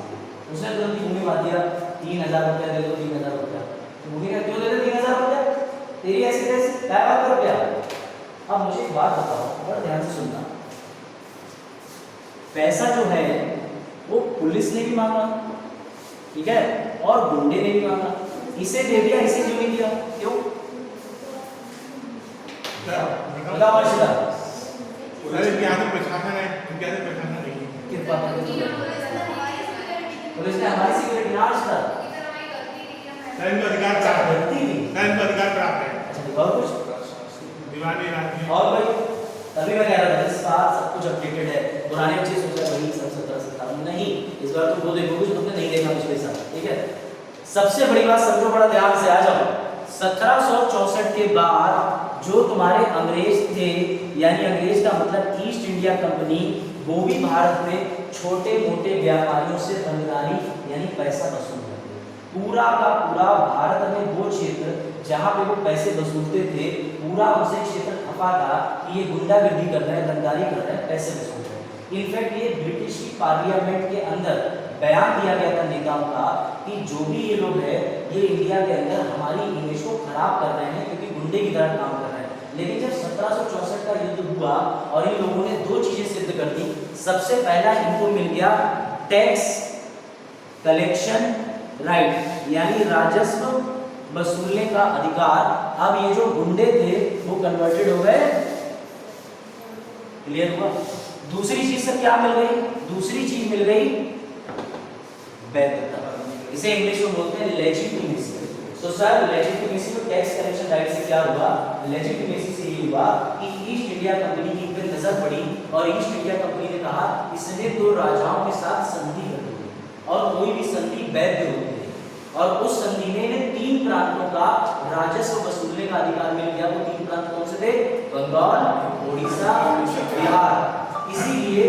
Speaker 1: उसने तुरंत ही भूमि बात दिया 3000 रुपया दे दो, 3000 रुपया। तो भूमि का क्यों दे दे 3000 रुपया, तेरी ऐसी कैसी क्या बात कर रुपया। अब मुझे एक बात बताओ, बड़ा ध्यान से सुनना, पैसा जो है वो पुलिस ने भी मांगा, ठीक है, और गुंडे ने भी मांगा, इसे दे दिया, इसे क्यों नहीं दिया, क्यों बताओ हर्षदा।
Speaker 2: अरे क्या तो प्रशासन है, क्या तो प्रशासन नहीं है।
Speaker 1: किस बात पे पुलिस ने हमारी सिक्योरिटी ना हर्षदा
Speaker 2: सर इनको अधिकार प्राप्त है,
Speaker 1: गलती थी।
Speaker 2: सर इनको अधिकार प्राप्त है।
Speaker 1: अच्छा और कुछ
Speaker 2: दीवानी रात में
Speaker 1: और भाई, तभी मैं कह रहा था इस बार सब कुछ अपडेटेड है, पुराने बच्चे सोच रहे वही सब 17-17 नहीं, इस बार तुम वो देखोगे जो तुमने नहीं देखा पिछले साल, ठीक है। सबसे बड़ी बात समझो, बड़ा ध्यान से आ जाओ, 1764 के बाद जो तुम्हारे अंग्रेज थे, यानी अंग्रेज का मतलब ईस्ट इंडिया कंपनी, वो भी भारत में छोटे मोटे व्यापारियों से रंगदारी यानी पैसा वसूल करते, पूरा का पूरा भारत में वो क्षेत्र जहां पे वो पैसे वसूलते थे, पूरा उनसे क्षेत्र खपा था कि ये गुंडागर्दी कर रहे हैं, रंगदारी कर रहे हैं, पैसे वसूल रहे हैं। इनफैक्ट ये ब्रिटिश की पार्लियामेंट के अंदर बयान दिया गया था नेताओं का कि जो भी ये लोग हैं ये इंडिया के अंदर हमारी इमेज को खराब कर रहे हैं, क्योंकि गुंडे की तरह काम कर रहे हैं। लेकिन जब 1764 का युद्ध हुआ और इन लोगों ने दो चीजें सिद्ध कर दी, सबसे पहला इनको मिल गया टैक्स कलेक्शन राइट, यानी राजस्व वसूलने का अधिकार। अब ये जो गुंडे थे वो कन्वर्टेड हो गए, क्लियर हुआ। दूसरी चीज से क्या मिल गई, दूसरी चीज मिल गई वैधता, इसे इंग्लिश में बोलते हैं लेजिटिमेसी। तो सर लेजिटिमेसी और टैक्स कलेक्शन राइट से क्या हुआ, लेजिटिमेसी से ये हुआ कि ईस्ट इंडिया कंपनी की पे नजर पड़ी और ईस्ट इंडिया कंपनी ने कहा इसने दो राजाओं के साथ संधि कर दी, और कोई भी संधि वैध होती है, और उस संधि में इन्हें 3 प्रांतों का राजस्व वसूलने का अधिकार मिल गया। वो 3 प्रांत कौन से थे, बंगाल, उड़ीसा, बिहार। इसीलिए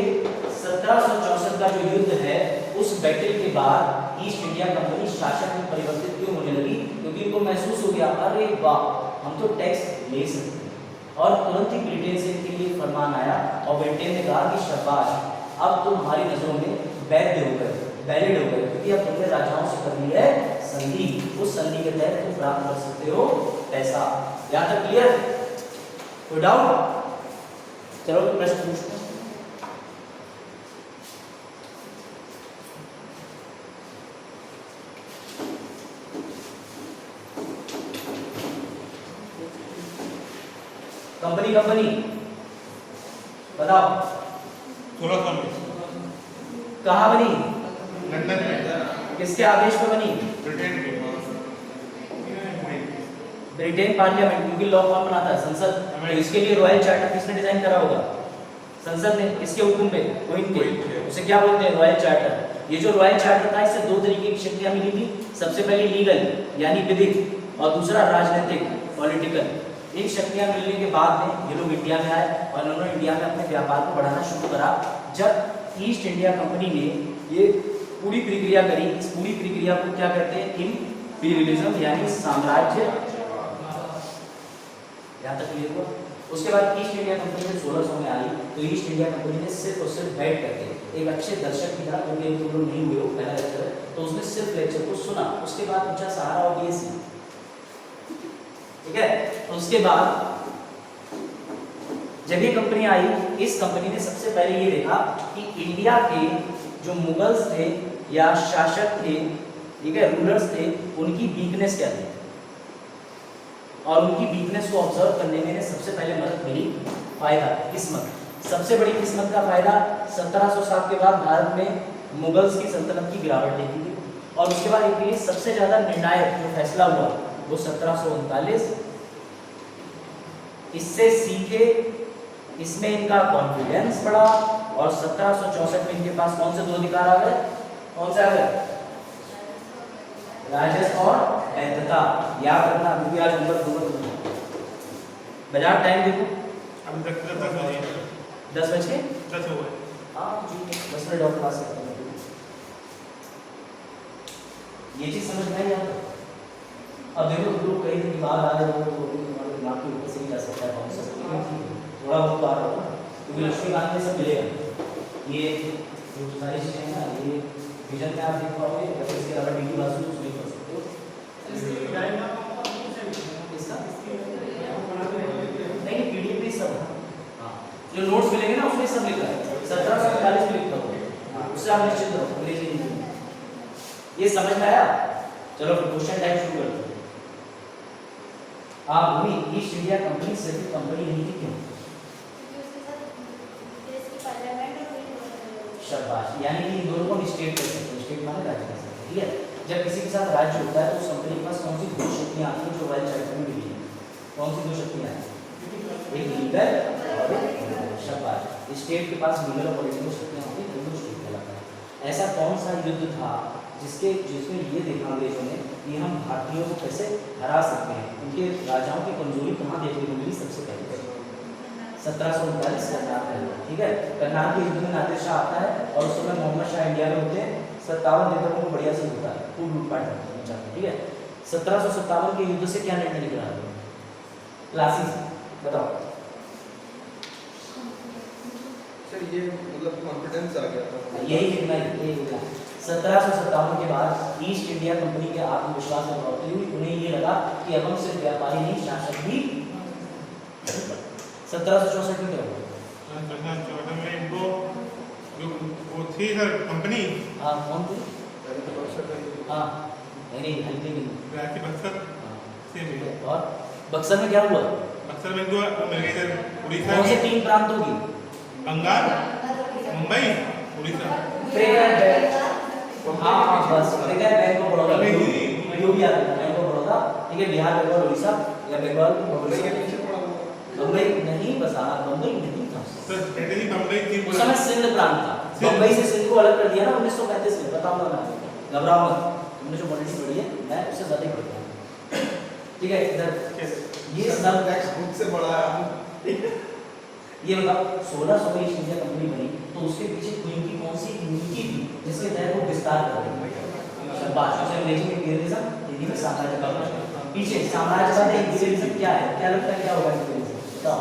Speaker 1: 1764 का जो युद्ध है उस बैटल के बाद ईस्ट इंडिया कंपनी शासक में परिवर्तित क्यों होने लगी, क्योंकि इनको महसूस हो गया अरे वाह हम तो टैक्स ले सकते हैं, और तुरंत ही ब्रिटेन से इनके लिए फरमान आया और ब्रिटेन ने कहा कि शाबाश अब तुम हमारी नजरों में वैध हो गए, वैलिड हो गए, क्योंकि अब तुमने राजाओं से कर ली है संधि, उस संधि के तहत तुम प्राप्त कर सकते हो पैसा। यहाँ तक क्लियर, कोई डाउट? चलो प्रश्न पूछो। कंपनी बताओ
Speaker 2: 1600 में
Speaker 1: कहाँ बनी,
Speaker 2: लंदन में,
Speaker 1: किसके आदेश पर बनी,
Speaker 2: ब्रिटेन के,
Speaker 1: ब्रिटेन पार्लियामेंट, क्योंकि लॉ कौन बनाता है, संसद। तो इसके लिए रॉयल चार्टर किसने डिजाइन करा होगा, संसद ने, किसके हुक्म पे, क्वीन के, उसे क्या बोलते हैं, रॉयल चार्टर। ये जो रॉयल चार्टर था इससे 2 तरीके की शक्तियां मिली थी, सबसे पहले लीगल यानी विधिक, और दूसरा राजनीतिक पॉलिटिकल। इन शक्तियां मिलने के बाद में ये लोग इंडिया में आए और उन्होंने इंडिया में अपने व्यापार को बढ़ाना शुरू करा। जब ईस्ट इंडिया कंपनी ने ये पूरी प्रक्रिया करी, इस पूरी प्रक्रिया को क्या कहते हैं, इंपीरियलिज्म यानी साम्राज्य। यहाँ तक क्लियर हुआ। उसके बाद ईस्ट इंडिया कंपनी जब 1600 में आई तो ईस्ट इंडिया कंपनी ने सिर्फ और सिर्फ बैठ करके एक अच्छे दर्शक की तरह, क्योंकि तुम लोग नहीं हुए हो पहला लेक्चर, तो उसने सिर्फ लेक्चर को सुना, उसके बाद पूछा सहारा और डीएससी, ठीक है। तो उसके बाद जब ये कंपनी आई, इस कंपनी ने सबसे पहले ये देखा कि इंडिया के जो मुगल्स थे या शासक थे, ठीक है, रूलर्स थे, उनकी वीकनेस क्या थी, और उनकी वीकनेस को ऑब्जर्व करने में सबसे पहले मदद मिली फायदा, किस्मत। सबसे बड़ी किस्मत का फायदा 1707 के बाद भारत में मुगल्स की सल्तनत की गिरावट देखी थी, और उसके बाद इनके लिए सबसे ज्यादा निर्णायक जो फैसला हुआ वो 1739। इससे सीखे इसमें इनका कॉन्फिडेंस बढ़ा और 1764 में इनके पास कौन से दो अधिकार आ गए? कौन से आ गए? राजस्व और वैधता। याद रखना, क्योंकि आज नंबर दूंगा। बाजार टाइम देखो,
Speaker 2: अभी तक 10 बजे
Speaker 1: 10 बज के
Speaker 2: 10 हो गए।
Speaker 1: हाँ जी, 10 मिनट और पास करता हूँ। ये चीज समझ में आई आपको? अब देखो तुम लोग कई दिन बाद आ रहे हो तो तुम्हारे दिमाग के ऊपर से नहीं जा सकता है कौन सा, लेकिन थोड़ा बहुत तो आ रहा होगा, क्योंकि लक्ष्मीकांत में सब मिलेगा। ये जो सारी चीजें हैं ना, ये विजन में आप देख पाओगे, अगर इसके अलावा डीटी बाजू कुछ नहीं कर सकते हो। इसका नहीं, पीडीएफ में सब है। हाँ, जो नोट्स मिलेंगे ना उसमें सब लिखा है, 1745 में लिखा हुआ है, उससे आप निश्चित रहो, अंग्रेजी नहीं। ये समझ में आया? चलो फिर क्वेश्चन टाइम शुरू करते हैं। आप भूमि ईस्ट इंडिया कंपनी सिर्फ कंपनी नहीं थी, क्यों? शाबाश, यानी कि इन दोनों को स्टेट कर सकते हैं, स्टेट माने राज्य कर सकते हैं, ठीक है। जब किसी के साथ राज्य होता है तो उस कंपनी के पास कौन सी दो शक्तियां आती हैं जो वाइल्ड चार्टर में मिली है? कौन सी दो शक्तियां हैं? एक लीगल और एक शाबाश। स्टेट के पास लीगल और पॉलिटिकल शक्तियां होती हैं, दोनों स्टेट कहलाता है। ऐसा कौन सा युद्ध था जिसमें ये देखा अंग्रेजों ने कि हम भारतीयों को कैसे हरा सकते हैं, उनके राजाओं की कमजोरी कहाँ देखने को मिली? सबसे पहले 1739 करनाल है, ठीक है। करनाल के युद्ध में नादिर शाह आता है और उस समय मोहम्मद शाह इंडिया में होते हैं। 57 निर्धकों को बढ़िया से होता है, खूब लूटपाट होता है, ठीक है। 1757 के युद्ध से क्या निर्णय निकला? क्लासेस बताओ
Speaker 4: सर। ये मतलब कॉन्फिडेंस आ गया था,
Speaker 1: यही लिखना है, यही लिखना है। 1757 के बाद ईस्ट इंडिया कंपनी के आत्मविश्वास में बढ़ोतरी हुई। उन्हें ये लगा कि अब हम सिर्फ व्यापारी नहीं, शासक भी। 1764 में क्या हुआ?
Speaker 2: 1764 में इनको जो वो थी सर कंपनी,
Speaker 1: हाँ कौन थी?
Speaker 4: पहले तो बक्सर का ही
Speaker 1: हाँ नहीं हल्के नहीं।
Speaker 2: राज्य बक्सर से मिले।
Speaker 1: और बक्सर में क्या हुआ?
Speaker 2: बक्सर में जो वो मिल गई सर उड़ीसा
Speaker 1: कौन से
Speaker 2: की,
Speaker 1: 3 प्रांतों की?
Speaker 2: बंगाल, मुंबई, उड़ीसा।
Speaker 1: हाँ बस बैंक ऑफ बड़ौदा, जो भी आता है बैंक ऑफ बड़ौदा, ठीक है। बिहार, बंगाल, उड़ीसा या बंगाल
Speaker 4: मुंबई के पीछे पड़ा हुआ।
Speaker 1: बम्बई नहीं, बस बम्बई नहीं था
Speaker 2: सर पहले ही बम्बई थी,
Speaker 1: उस समय सिंध प्रांत था। बम्बई से सिंध को अलग कर दिया ना 1935 में। बताऊंगा मैं, घबराओ मत, तुमने जो पॉलिटी पढ़ी है मैं उससे ज्यादा ही पढ़ता हूँ, ठीक है। इधर ये सब
Speaker 4: टेक्स्ट बुक से पढ़ा है।
Speaker 1: ये बताओ 1600 में ईस्ट इंडिया कंपनी बनी तो उसके पीछे क्वीन की कौन सी नीति थी जिसके तहत वो विस्तार कर रही है? शाबाश। उसे अंग्रेजी में इंपीरियलिज्म, हिंदी में साम्राज्यवाद। पीछे साम्राज्यवाद है, इंपीरियलिज्म क्या है? क्या लगता है क्या होगा इंपीरियलिज्म? बताओ।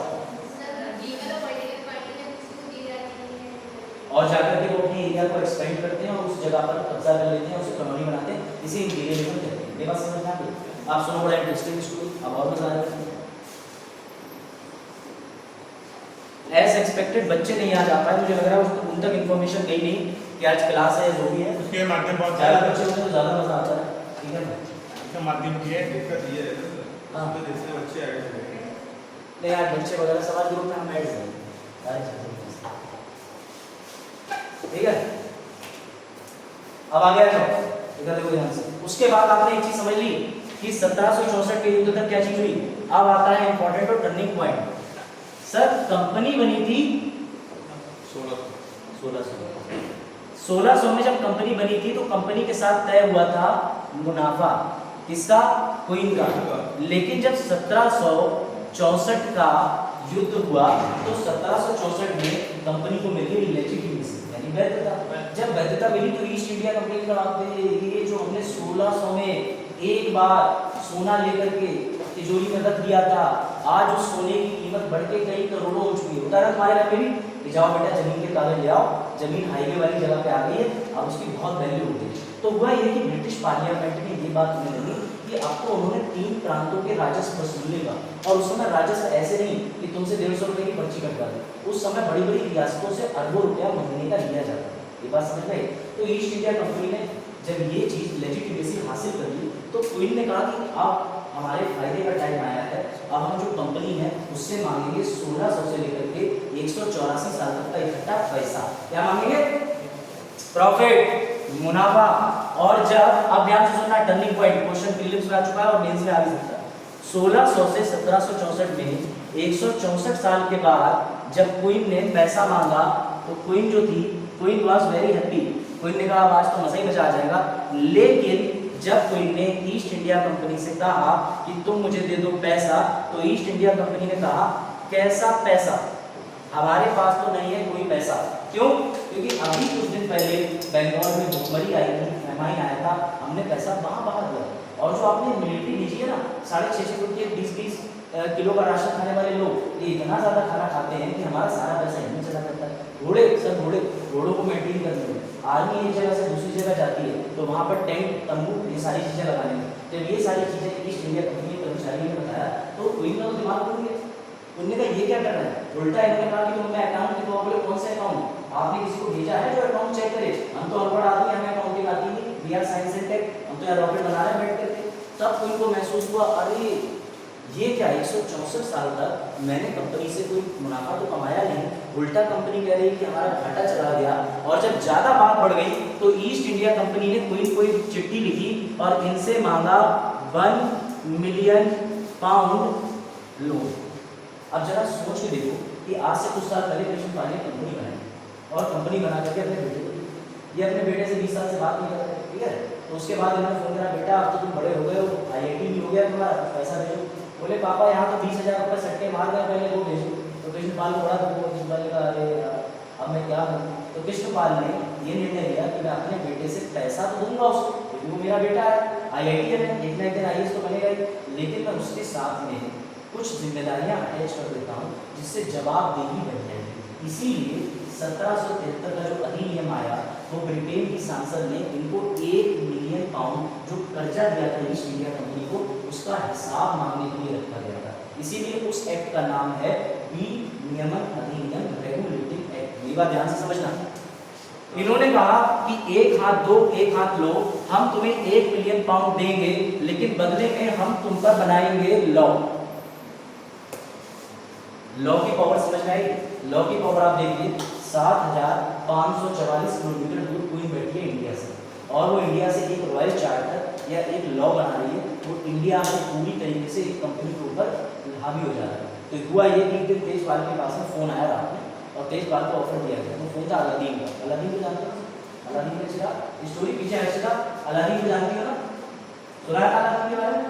Speaker 1: और जाकर के वो अपने एरिया को एक्सपेंड करते हैं और उस जगह पर कब्जा कर लेते हैं, उसे कॉलोनी बनाते हैं, इसे इंपीरियलिज्म कहते हैं। ये बात समझ में आ गई? आप सुनो, बड़ा इंटरेस्टिंग स्टोरी, अब और मजा आएगा। एज एक्सपेक्टेड बच्चे नहीं आ जा पाए, मुझे लग रहा है उन तक इन्फॉर्मेशन गई नहीं कि आज क्लास है, जो भी है।
Speaker 2: उसके माध्यम बहुत
Speaker 1: ज़्यादा बच्चे होते तो ज़्यादा मजा आता है, ठीक है ना?
Speaker 2: उसका माध्यम ये है।
Speaker 4: दिक्कत ये है
Speaker 1: हाँ।
Speaker 4: तो जैसे बच्चे ऐड हुए हैं,
Speaker 1: नहीं आज बच्चे वगैरह समाज ग्रुप में हम ऐड हैं, सारे चीजें। ठीक है, अब आगे आ जाओ, इधर देखो ध्यान से। उसके बाद आपने एक चीज समझ ली कि 1764 के युद्ध तक क्या चीज हुई। अब आता है इंपॉर्टेंट और टर्निंग पॉइंट। सर कंपनी बनी थी 1600 में। जब कंपनी बनी थी तो कंपनी के साथ तय हुआ था मुनाफा, किसका? क्वीन का। लेकिन जब 1764 का युद्ध हुआ तो 1764 में कंपनी को मिल गई लेजिटिमेसी, यानी वैधता। जब वैधता मिली तो ईस्ट इंडिया कंपनी का ये जो हमने 1600 में एक बार सोना लेकर के तिजोरी में रख दिया था, आज उस सोने की कीमत बढ़ के कई करोड़ों हो चुकी है। उदाहरण तुम्हारे घर में भी जाओ बेटा, जमीन के कागज ले आओ, जमीन हाईवे वाली जगह पे आ गई है, अब उसकी बहुत वैल्यू होती है। तो हुआ ये कि ब्रिटिश पार्लियामेंट में ये बात नहीं लगी कि आपको उन्होंने 3 प्रांतों के राजस्व वसूलने का, और उस समय राजस्व ऐसे नहीं कि तुमसे 150 रुपए की पर्ची कटवा दे, उस समय बड़ी बड़ी रियासतों से अरबों रुपया महीने का लिया जाता है। ये बात समझ में? तो ईस्ट इंडिया कंपनी ने जब ये चीज लेजिटिमेसी हासिल कर ली तो क्वीन ने कहा कि अब हमारे फायदे का टाइम आया है, अब हम जो कंपनी है उससे मांगेंगे 1600 से लेकर के 184 साल तक का इकट्ठा पैसा। क्या मांगेंगे? प्रॉफिट, मुनाफा। और जब, अब ध्यान से सुनना, टर्निंग पॉइंट, क्वेश्चन प्रीलिम्स में आ चुका है और मेंस में आ भी सकता है। 1600 से 1764 में 164 साल के बाद जब क्वीन ने पैसा मांगा तो क्वीन जो थी, queen was very happy. Queen ने कहा आज तो मजा ही मजा आ जाएगा। लेकिन जब क्वीन ने ईस्ट इंडिया कंपनी से कहा कि तुम मुझे दे दो पैसा, तो ईस्ट इंडिया कंपनी ने कहा कैसा पैसा, हमारे पास तो नहीं है कोई पैसा। क्यों? क्योंकि अभी कुछ दिन पहले बंगाल में भूखमरी आई थी, मेहमान आया था, हमने पैसा बहा दिया। और जो आपने मिलिट्री लीजिए ना, 6.5 फुट के 20-20 किलो का राशन खाने वाले लोग, ये इतना ज़्यादा खाना खाते हैं कि हमारा सारा पैसा इनमें चला जाता है। घोड़े सर, घोड़ों को मेंटेन करने में आर्मी एक जगह से दूसरी जगह जाती है तो वहाँ पर टेंट, तंबू, ये सारी चीज़ें लगाने में, जब ये सारी चीज़ें ईस्ट इंडिया कंपनी के कर्मचारियों ने बताया तो क्वीन का तो दिमाग खुल गया। उन्होंने कहा ये क्या कर रहा है, उल्टा इन्होंने कहा कि मैं अकाउंट की, तो बोले कौन सा अकाउंट, आपने किसी को भेजा है जो अकाउंट चेक करे? हम तो अनपढ़ आदमी, हमें अकाउंटिंग आती नहीं, we are science and tech, हम तो यहाँ रॉकेट बना रहे हैं बैठ करके। तब उनको महसूस हुआ अरे ये क्या 164 साल तक मैंने कंपनी से कोई मुनाफा तो कमाया नहीं, उल्टा कंपनी कह रही कि हमारा घाटा चला गया। और जब ज़्यादा बात बढ़ गई तो ईस्ट इंडिया कंपनी ने कोई चिट्ठी लिखी और इनसे मांगा 1 मिलियन पाउंड लोन। अब जरा सोच के देखो कि आज से कुछ साल पहले कृष्ण पाल ने कंपनी बनाई और कंपनी बना करके अपने बेटे को, ये अपने बेटे से 20 साल से बात नहीं कर रहे, ठीक है? तो उसके बाद इन्होंने फोन करा, बेटा अब तो तुम बड़े हो गए हो, IIT भी हो गया तुम्हारा, पैसा भेजो। बोले पापा यहाँ तो 20,000 रुपये सट्टे मार गए, पहले वो भेजो। तो कृष्णपाल को बड़ा दुख हुआ, कृष्णपाल ने कहा अरे अब मैं क्या करूँ? तो कृष्णपाल ने ये निर्णय लिया कि मैं अपने बेटे से पैसा तो दूंगा उसको, क्योंकि वो मेरा बेटा है, IIT है, एक ना एक दिन IAS तो बनेगा ही, लेकिन मैं उसके साथ में कुछ जिम्मेदारियां अटैच कर देता हूँ जिससे जवाबदेही बन जाएगी। इसीलिए 1773 का जो अधिनियम आया वो ब्रिटेन की सांसद ने इनको 1 मिलियन पाउंड जो कर्जा दिया था ईस्ट इंडिया कंपनी को, उसका हिसाब मांगने के लिए रखा गया था। इसीलिए उस एक्ट का नाम है विनियमन अधिनियम, रेगुलेटिंग एक्ट। ये बात ध्यान से समझना। इन्होंने कहा कि एक हाथ दो एक हाथ लो, हम तुम्हें 1 मिलियन पाउंड देंगे, लेकिन बदले में हम तुम पर बनाएंगे लॉ। लॉ की पावर समझ में आई? लॉ की पावर आप देखिए, 7,544 किलोमीटर दूर क्वीन बैठी है इंडिया से, और वो इंडिया से एक रॉयल चार्टर या एक लॉ बना रही है, वो इंडिया में पूरी तरीके से एक कंपनी के ऊपर हावी हो जा रहा है। तो हुआ ये कि एक दिन तेजपाल के पास में फ़ोन आया रात में, और तेजपाल को ऑफर दिया गया। तो फोन था अलादीन का। अलादीन को जानते हो? अलादीन का चिराग, स्टोरी पीछे है चिराग, अलादीन को जानती हो ना? सुना है अलादीन के बारे में?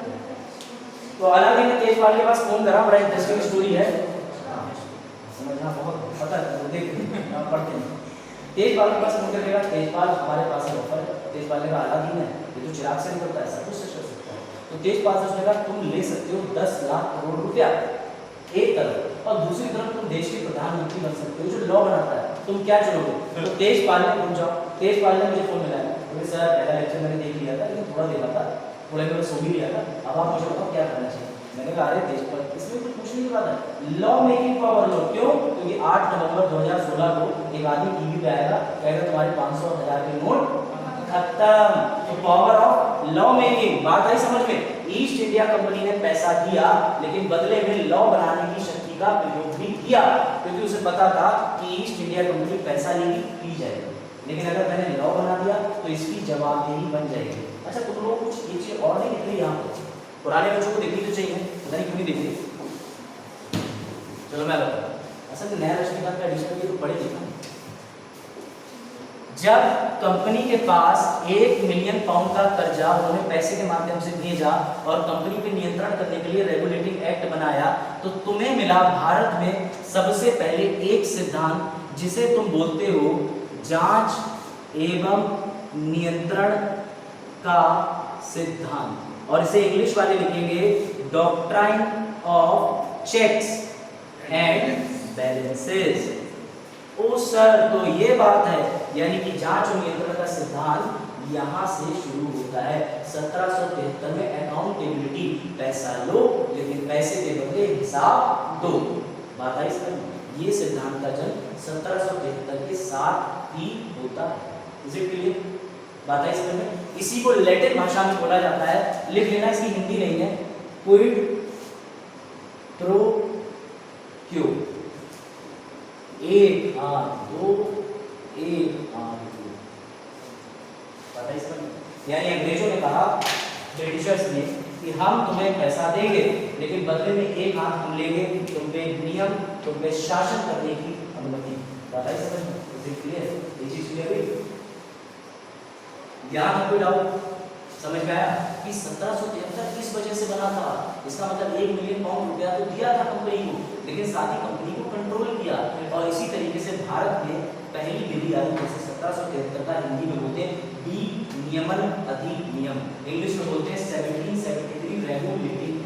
Speaker 1: तो अलादीन ने तेजपाल के पास फोन करा, बड़ा इंटरेस्टिंग स्टोरी है, समझना बहुत पता है, देख पढ़ते हैं। तेजपाल के पास फोन करेगा, तेजपाल हमारे पास है ऑफर। तेजपाल ने कहा अलादीन है, ये तो चिराग से नहीं करता है, सब कुछ कर सकता है। तो तेजपाल से उसने कहा तुम ले सकते हो 10 लाख करोड़ रुपया एक तरफ, और दूसरी तरफ तुम देश के प्रधानमंत्री बन सकते हो जो लॉ बनाता है, तुम क्या चलोगे? तो तेजपाल ने पूछ जाओ, तेजपाल ने मुझे फोन मिलाया, बोले सर पहला लेक्चर मैंने देख लिया था, लेकिन थोड़ा देखा था, थोड़ा मैं सो भी लिया था, अब आप मुझे बताओ क्या करना चाहिए। मैंने कहा अरे तेजपाल, इसमें कुछ पूछने की बात है, लॉ मेकिंग पावर लो। क्यों? क्योंकि 8 नवंबर 2016 को एक आदमी टीवी पे आएगा, कहेगा तुम्हारे 500 और 1000 के नोट खत्म। तो पावर ऑफ लॉ मेकिंग, बात आई समझ में? ईस्ट इंडिया कंपनी ने पैसा दिया, लेकिन बदले में लॉ बनाने की शक्ति का प्रयोग भी किया, क्योंकि उसे पता था कि ईस्ट इंडिया कंपनी पैसा लेगी, पी जाएगी, लेकिन अगर मैंने लॉ बना दिया तो इसकी जवाबदेही बन जाएगी। अच्छा तुम लोग कुछ एक चीज और नहीं दिख रही यहाँ पर, पुराने बच्चों को देखनी तो चाहिए, पता नहीं क्यों नहीं दिख रही। चलो मैं बताता हूँ, असल में नया रजनीकांत का एडिशन ये तो पढ़े लिखा। जब कंपनी के पास 1 मिलियन पाउंड का कर्जा उन्होंने पैसे के माध्यम से भेजा और कंपनी पे नियंत्रण करने के लिए रेगुलेटिंग एक्ट बनाया, तो तुम्हें मिला भारत में सबसे पहले एक सिद्धांत जिसे तुम बोलते हो जांच एवं नियंत्रण का सिद्धांत, और इसे इंग्लिश वाले लिखेंगे doctrine of checks and balances. Oh sir, तो ये बात है, यानी कि जांच और नियंत्रण का सिद्धांत यहाँ से शुरू होता है। 1773 में अकाउंटेबिलिटी, पैसा लो लेकिन पैसे के बदले हिसाब दो। बात आई सर, ये सिद्धांत का जन्म 1773 के साथ ही होता है। Is it clear? बात आई समझ में? इसी को लैटिन भाषा में बोला जाता है, लिख लेना, इसकी हिंदी नहीं है, क्विड प्रो क्यो, एक हाथ दो एक हाथ दो। पता है इसका? यानी अंग्रेजों ने कहा ब्रिटिशर्स ने कि हम तुम्हें पैसा देंगे, लेकिन बदले में एक हाथ हम लेंगे, तुम पे नियम तुम पे शासन करने की अनुमति। बात आई समझ में? क्लियर? ये चीज क्लियर हुई? ध्यान में कोई डाउट? समझ में आया कि 1773 किस वजह से बना था? इसका मतलब 1 मिलियन पाउंड रुपया तो दिया था कंपनी को, लेकिन साथ ही कंपनी को कंट्रोल किया। और इसी तरीके से भारत में पहली बिल आई जैसे 1773 का हिंदी में बोलते हैं विनियमन अधिनियम, इंग्लिश में बोलते हैं 1773 रेगुलेटिंग।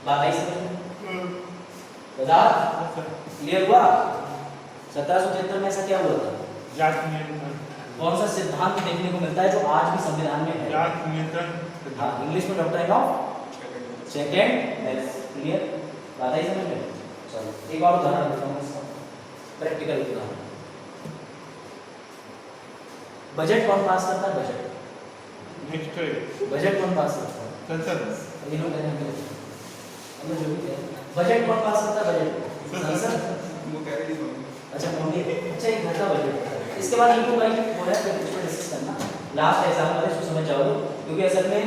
Speaker 1: बात आई समझ में? बता क्लियर हुआ? 1773 में ऐसा क्या हुआ था?
Speaker 2: जात नियंत्रण,
Speaker 1: कौन सा सिद्धांत देखने को मिलता है जो आज भी संविधान में है?
Speaker 2: जात नियंत्रण।
Speaker 1: हाँ, इंग्लिश में doctor of second health. Clear? बात आई समझ में? चलो एक और उदाहरण देता हूँ इसका, प्रैक्टिकल उदाहरण। बजट कौन पास करता है? बजट कौन पास करता है?
Speaker 2: संसद।
Speaker 1: ये लोग कहते हैं हम जो भी कहें, बजट कौन पास करता है? बजट संसद।
Speaker 4: वो कह रही थी
Speaker 1: अच्छा मम्मी, अच्छा एक घर का बजट। इसके बाद इनको भाई हो रहा है फिर डिस्कस करना, लास्ट एग्जाम वाले इसको समझ जाओगे, क्योंकि असल में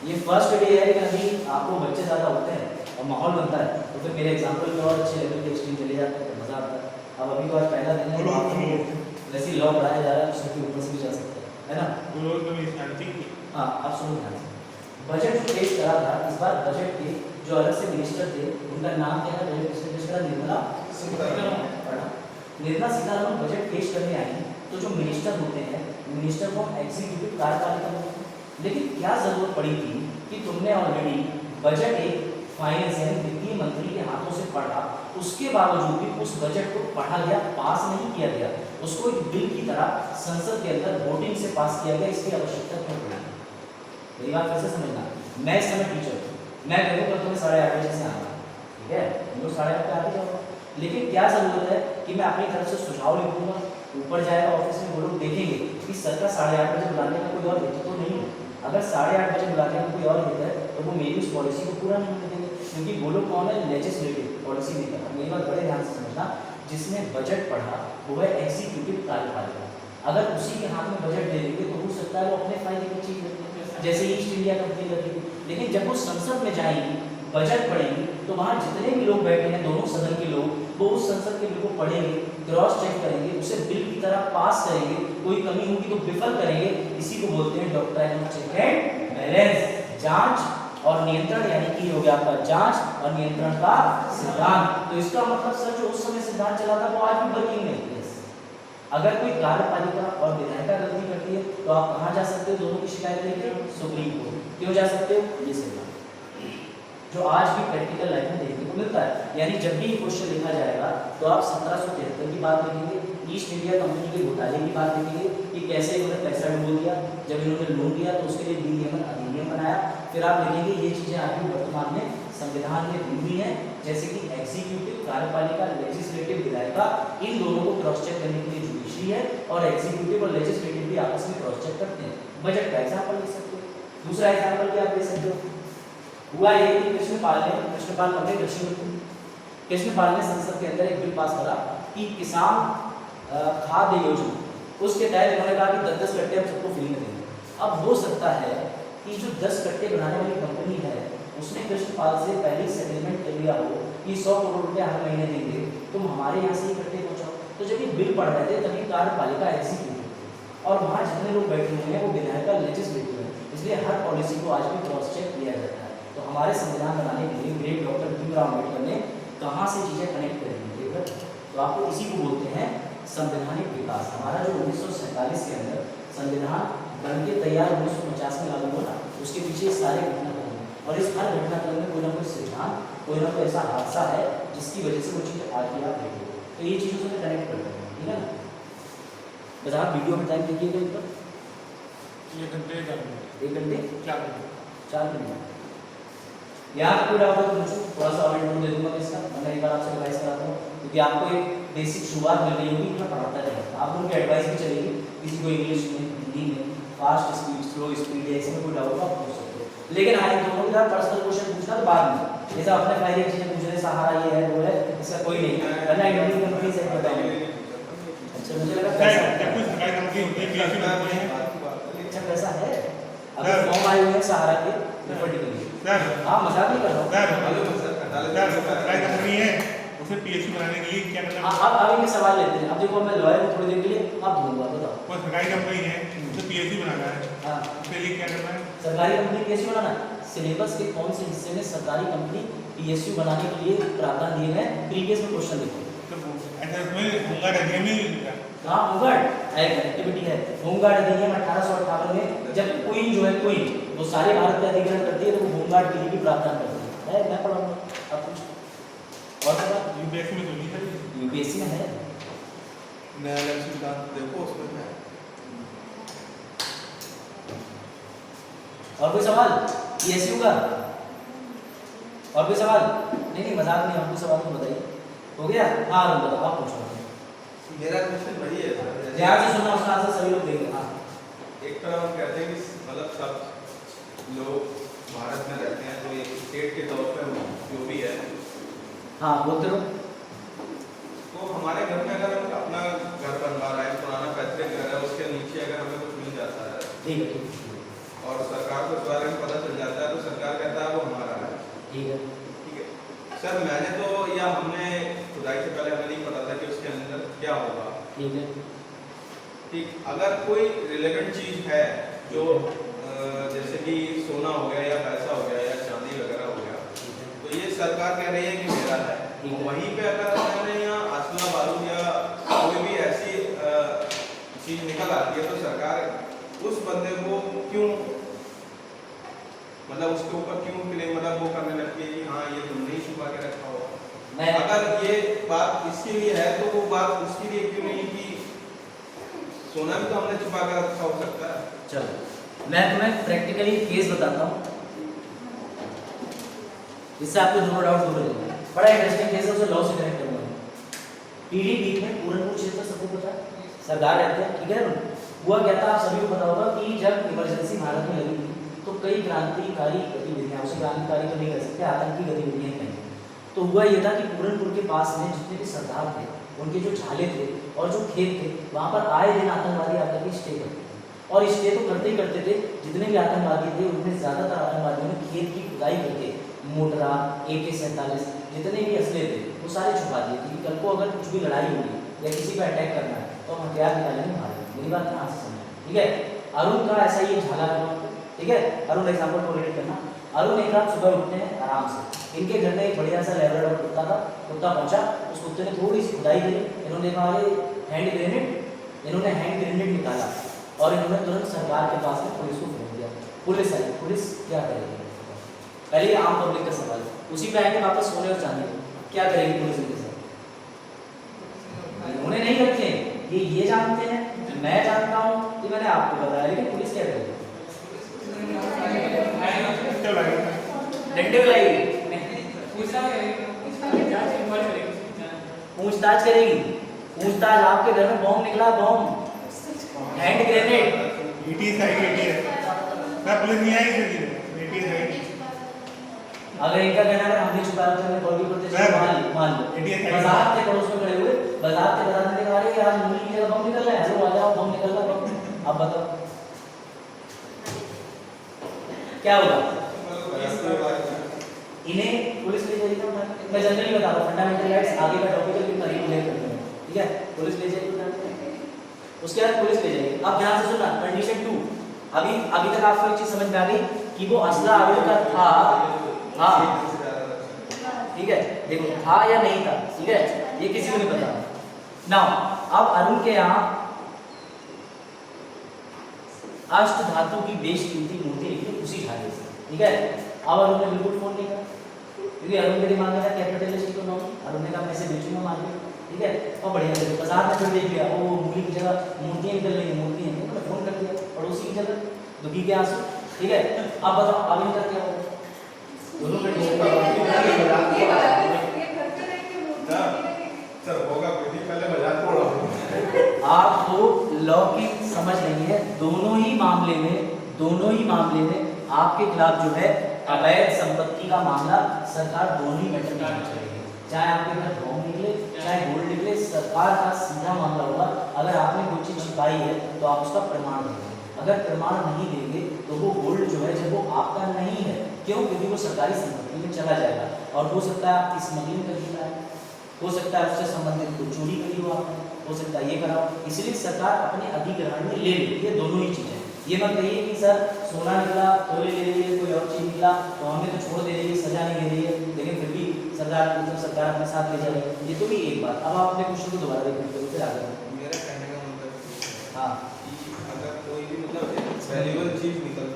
Speaker 1: ये फर्स्ट डे है कि अभी आपको बच्चे ज़्यादा होते हैं और माहौल बनता है, तो फिर मेरे एग्जाम्पल में और अच्छे लेवल के एक्सट्रीम चले जाते हैं तो मज़ा आता है। अब अभी तो आज पहला दिन है, वैसे ही लॉ बढ़ाया जा रहा है, उसके ऊपर से भी जा सकते हैं, है ना? हाँ, अब सुनो ध्यान से। बजट जो पेश करा था इस बार, बजट के जो अलग से मिनिस्टर थे उनका नाम क्या है? बजट पेश करा निर्मला सीतारमण। निर्मला सीतारमण बजट पेश करने आई तो जो मिनिस्टर होते हैं, मिनिस्टर को एग्जीक्यूटिव कार्यपालिका बोलते हैं। लेकिन क्या जरूरत पड़ी थी कि तुमने ऑलरेडी बजट एक फाइनेंस यानी वित्तीय मंत्री के हाथों से पढ़ा, उसके बावजूद भी उस बजट को पढ़ा गया, पास नहीं किया गया, उसको एक बिल की तरह संसद के अंदर वोटिंग से पास किया गया, इसकी आवश्यकता क्यों पड़ी? मेरी बात कैसे समझना? मैं इस समय टीचर हूँ, मैं कहूँगा तुम्हें 8:30 बजे से आना, ठीक है? तुम लोग 8:30 पे आते जाओ, लेकिन क्या जरूरत है कि मैं अपनी तरफ से सुझाव लिखूंगा, ऊपर जाएगा ऑफिस में, वो लोग देखेंगे कि सर का 8:30 बजे बुलाने का कोई और हेतु तो नहीं है। अगर 8:30 बजे बुलाने का कोई और हेतु है तो वो मेरी उस पॉलिसी को पूरा नहीं होने देंगे, क्योंकि वो लोग कौन है? Legislative policy maker. मेरी बात बड़े ध्यान से समझना, जिसने बजट पढ़ा वो है एग्जीक्यूटिव कार्यपालिका। अगर उसी के हाथ में बजट दे देंगे तो हो सकता है वो अपने फायदे की चीज रखें, जैसे ईस्ट इंडिया कंपनी लगी। लेकिन जब वो संसद में जाएंगी, बजट पढ़ेंगी, तो वहाँ जितने भी लोग बैठे हैं, दोनों सदन के लोग, वो उस संसद के बिल को पढ़ेंगे, क्रॉस चेक करेंगे, उसे बिल की तरह पास करेंगे, कोई कमी होगी तो विफल करेंगे। इसी को बोलते हैं doctrine of check and balance, जांच और नियंत्रण, यानी कि हो गया आपका जांच और नियंत्रण का सिद्धांत। तो इसका मतलब सर जो उस समय सिद्धांत चला था वो आज भी वर्किंग में है। अगर कोई कार्यपालिका और विधायिका गलती करती है तो आप कहाँ जा सकते हो? दोनों की शिकायत लेके सुप्रीम कोर्ट। क्यों जा सकते हो? ये सिद्धांत जो आज भी प्रैक्टिकल लाइफ में देखने को मिलता है। यानी जब भी क्वेश्चन लिखा जाएगा तो आप 1773 की बात लिखेंगे, ईस्ट इंडिया कंपनी के घोटाले की बात लिखेंगे कि कैसे इन्होंने पैसा डुबो दिया, जब इन्होंने लोन दिया तो उसके लिए विनियमन अधिनियम बनाया। फिर आप लिखेंगे ये चीज़ें आज भी वर्तमान में संविधान में दी हुई हैं, जैसे कि एग्जीक्यूटिव कार्यपालिका, लेजिस्लेटिव विधायिका, इन दोनों को क्रॉस चेक करने के लिए जुडिशरी है, और एग्जीक्यूटिव और लेजिस्लेटिव भी आपस में क्रॉस चेक करते हैं। बजट का एग्जाम्पल ले सकते हो, दूसरा एग्जाम्पल भी आप ले सकते हो। हुआ ये कि कृष्णपाल ने कृष्णपाल ने संसद के अंदर एक बिल पास करा कि किसान खाद्य योजना, उसके तहत उन्होंने कहा कि 10-10 कट्टे हम सबको फ्री में देंगे। अब हो सकता है कि जो 10 कट्टे बनाने वाली कंपनी है उसने कृष्णपाल से पहले सेटलमेंट कर लिया हो कि 100 करोड़ रुपया हर महीने देंगे, तुम हमारे यहाँ से ही कट्टे पहुँचाओ। तो जब ये बिल पढ़ रहे थे तभी कार्यपालिका एग्जीक्यूटिव और वहाँ जितने लोग बैठे हुए हैं वो विधायिका लेजिस्लेटिव है, इसलिए हर पॉलिसी को आज भी क्रॉस चेक किया जाता है। तो हमारे संविधान बनाने के लिए ग्रेट डॉक्टर भीमराव अम्बेडकर ने कहाँ से चीज़ें कनेक्ट करेंगे, तो आपको इसी को बोलते हैं संवैधानिक विकास। हमारा जो 1947 के अंदर संविधान बन के तैयार 1950 में लागू हुआ, उसके पीछे सारे घटनाक्रम हैं, और इस हर घटनाक्रम में कोई ना कोई सिद्धांत, कोई ना कोई ऐसा हादसा है जिसकी वजह से वो चीज़ आज भी आप देखिए। तो ये चीज़ों से कनेक्ट करते हैं, ठीक है ना? बस आप वीडियो में टाइम देखिएगा एक बार,
Speaker 2: 1 घंटे
Speaker 1: 1 घंटे 4 मिनट। यहाँ कोई डाउट है तो पूछो, थोड़ा सा और इंट्रो दे दूंगा मैं इसका, मैं एक बार आपसे एडवाइस कराता हूँ, क्योंकि आपको एक बेसिक शुरुआत मिल रही होगी, मैं पढ़ाता रहेगा, आप लोगों की एडवाइस भी चलेगी। किसी को इंग्लिश में, हिंदी में, फास्ट स्पीड, स्लो स्पीड या इसमें कोई डाउट हो आप पूछ सकते हो। लेकिन हाँ, इन दोनों के साथ पर्सनल क्वेश्चन पूछना तो बाद में, जैसे अपने फायदे की चीज़ें पूछ रहे, सहारा ये है वो है, इसका कोई नहीं करना, इंडियन कंपनी से बताओ। अच्छा मुझे लगा पैसा अच्छा पैसा है, अगर फॉर्म आए हुए हैं सहारा के पर्टिकुलरली, हाँ मजाक नहीं कर रहा हूँ।
Speaker 2: कंपनी है उसे पीएसयू बनाने के लिए क्या करना
Speaker 1: अब इनके सवाल लेते हैं। अब देखो मैं लॉयर हूँ, थोड़ी देर के लिए आप ढूंढूंगा, बताओ।
Speaker 2: कोई सरकारी कंपनी है उसे पीएसयू बनाना है,
Speaker 1: हाँ,
Speaker 2: उसके लिए क्या करना है?
Speaker 1: सरकारी कंपनी पीएसयू बनाना, सिलेबस के कौन से हिस्से में सरकारी कंपनी पीएसयू बनाने के लिए प्रावधान दिए गए हैं, प्रीवियस में क्वेश्चन देखो।
Speaker 2: तो ऐसा उसमें होमगार्ड अधिनियम नहीं लिखा।
Speaker 1: हाँ, होमगार्ड एक्टिविटी है। होमगार्ड अधिनियम 1858 में जब क्वीन जो है, क्वीन वो सारे भारत पे अधिग्रहण करती है तो वो होमगार्ड के लिए भी प्रावधान करती है। मैं पढ़ाऊंगा आप कुछ और बता।
Speaker 2: यूपीएससी में तो नहीं है,
Speaker 1: यूपीएससी में है।
Speaker 4: न्यायालय सिद्धांत देखो उसमें है।
Speaker 1: और कोई सवाल पीएसयू का? और कोई सवाल? नहीं मजाक नहीं, आपको सवाल तो बताइए। हो गया? हाँ अरुण बताओ, आप पूछो।
Speaker 4: मेरा क्वेश्चन वही है सर,
Speaker 1: ध्यान से सुनना, उसका आंसर सभी लोग देंगे। हाँ,
Speaker 4: एक तरफ हम कहते हैं कि मतलब सब लोग भारत में रहते हैं तो एक स्टेट के तौर पर जो भी है,
Speaker 1: हाँ बोलते रहो।
Speaker 4: तो हमारे घर में अगर हम अपना घर बनवा रहे हैं, पुराना पैतृक घर है, उसके नीचे अगर हमें कुछ मिल जाता है
Speaker 1: ठीक है, ठीक है,
Speaker 4: और सरकार को इस बारे में पता चल जाता है तो सरकार कहता है वो हमारा है।
Speaker 1: ठीक है।
Speaker 4: ठीक है सर, मैंने तो या हमने खुदाई से पहले हमें नहीं पता था कि उसके अंदर क्या होगा।
Speaker 1: ठीक है,
Speaker 4: ठीक, अगर कोई रिलेवेंट चीज है जो जैसे कि सोना हो गया या पैसा हो गया या चांदी वगैरह हो गया, तो ये सरकार कह रही है कि मेरा है।
Speaker 1: ठीक है।
Speaker 4: वहीं पे अगर मैंने यहाँ असला बारूद या कोई भी ऐसी चीज निकल आती है तो सरकार उस बंदे को क्यों, मतलब उसके ऊपर क्यों क्लेम, मतलब वो करने लगती है कि हाँ ये तुमने ही छुपा के रखा होगा।
Speaker 1: मैं
Speaker 4: अगर ये बात इसके लिए है तो वो बात उसके लिए क्यों नहीं कि सोना भी तो हमने छुपा कर रखा हो सकता है।
Speaker 1: चलो मैं तुम्हें प्रैक्टिकली केस बताता हूँ, इससे आपके दोनों डाउट दूर हो जाएंगे। बड़ा इंटरेस्टिंग केस है, उसे लॉ से कनेक्ट करूँगा। पीढ़ी में पूरनपुर क्षेत्र सबको पता है, सरदार रहते हैं, ठीक है ना। हुआ क्या था, आप सभी को पता होगा कि जब इमरजेंसी भारत में लगी थी तो कई क्रांतिकारी गतिविधियां, उसे क्रांतिकारी तो नहीं कर सकते, आतंकी गतिविधियां कहीं। तो हुआ ये था कि पूरनपुर के पास में जितने भी सरदार थे, उनके जो झाले थे और जो खेत थे, वहाँ पर आए दिन आतंकवादी आकर के स्टे करते थे। और स्टे तो करते ही करते थे, जितने भी आतंकवादी थे उनमें ज़्यादातर आतंकवादियों ने खेत की खुदाई करके मोटरा, AK-47 जितने भी असले थे वो सारे छुपा दिए थे कि कल को अगर कुछ भी लड़ाई होगी या किसी पर अटैक करना है तो हम हथियार निकालेंगे मारेंगे। मेरी बात ध्यान से समझना, ठीक है। अरुण का ऐसा ही झाला है, ठीक है। अरुण एग्जाम्पल को रिलेट करना। अरुण एक रात सुबह उठते हैं आराम से, इनके घर में एक बढ़िया सा लैब्राडोर कुत्ता था। कुत्ता पहुंचा, उस कुत्ते ने थोड़ी सी खुदाई करी, इन्होंने कहा अरे हैंड ग्रेनेड, इन्होंने हैंड ग्रेनेड निकाला और इन्होंने तुरंत सरकार के पास में पुलिस को फोन किया। पुलिस आई, पुलिस क्या करेगी? पहले आम पब्लिक का सवाल है, उसी पे आएंगे वापस सोने और चांदी को, क्या करेगी पुलिस इनके साथ? इन्होंने नहीं रखे, ये जानते हैं, मैं जानता हूँ, ये मैंने आपको बताया, लेकिन पुलिस क्या करेगी? डंडे लगाएगी, पूछताछ करेगी। पूछताछ, आपके घर में बॉम्ब निकला, बॉम्ब, हैंड ग्रेनेड,
Speaker 2: पुलिस नहीं आई,
Speaker 1: अगर इनका कहना है हमने छुपाया तो हमें बॉडी प्रोटेक्शन मान लो। बाजार के पड़ोस में खड़े हुए, बाजार के बता देने के बारे में आज मूली की जगह बम निकल रहा है, हेलो आ जाओ बम निकल रहा है, बम। अब बताओ क्या होगा? इन्हें पुलिस ले जाएगी ना। मैं जनरली बता रहा हूँ, फंडामेंटल राइट्स आगे का टॉपिक है, करीब ले करते हैं, ठीक है। पुलिस ले जाएगी, उसके बाद पुलिस ले जाएगी। अब ध्यान से सुनना, कंडीशन 2, अभी तक आपको एक चीज समझ में आ गई कि वो असला अरुण का था, हाँ ठीक है, देखो था या नहीं था, ठीक है, ये किसी को नहीं पता। नाउ अब अरुण के यहाँ अष्ट धातु की बेशकीमती मूर्ति निकली उसी झाले से, ठीक है। अब अरुण ने बिल्कुल फोन नहीं करा, क्योंकि अरुण के दिमाग में था कैपिटलिस्ट इकोनॉमी। अरुण ने कहा मैं इसे बेचूंगा मार्केट, ठीक है। और बढ़िया से बाजार में फिर देख लिया, वो मूर्ति की जगह मूर्तियाँ निकल रही है, मूर्तियाँ नहीं, तो फोन कर दिया पड़ोसी की जगह, दुखी के आंसू, ठीक है। अब बताओ अब इनका क्या होगा? दोनों का
Speaker 4: सर होगा कोई नहीं, पहले मजाक तोड़ा।
Speaker 1: आपको लॉ की समझ नहीं है। दोनों ही मामले में आपके खिलाफ जो है अवैध संपत्ति का मामला सरकार दोनों ही मैटर में चलेगी। चाहे आपके घर बॉम्ब निकले, चाहे गोल्ड निकले, सरकार का सीधा मामला होगा। अगर आपने कोई चीज छिपाई है तो आप उसका प्रमाण देंगे। अगर प्रमाण नहीं देंगे तो वो गोल्ड जो है जब वो आपका नहीं है, क्यों? क्योंकि वो सरकारी संपत्ति में चला जाएगा और हो सकता है आपकी स्मगलिंग कर दी जाए, हो सकता है उससे संबंधित कोई चोरी करी हो आपने, हो सकता है ये करा हो, इसलिए सरकार अपने अधिग्रहण में ले लेती है दोनों ही चीज़ें। ये मत कहिए कि सर सोना निकला तो ले रही है, कोई और चीज़ निकला तो हमें तो छोड़ दे रही है, सजा नहीं दे रही है, लेकिन फिर भी सरकार अपने साथ ले जा रही है। ये तो भी एक बात। अब आप अपने क्वेश्चन को दोबारा देखिए फिर आगे
Speaker 4: मेरा कहने का मतलब
Speaker 1: हाँ
Speaker 4: कि अगर कोई भी मतलब वैल्यूएबल चीज़ निकल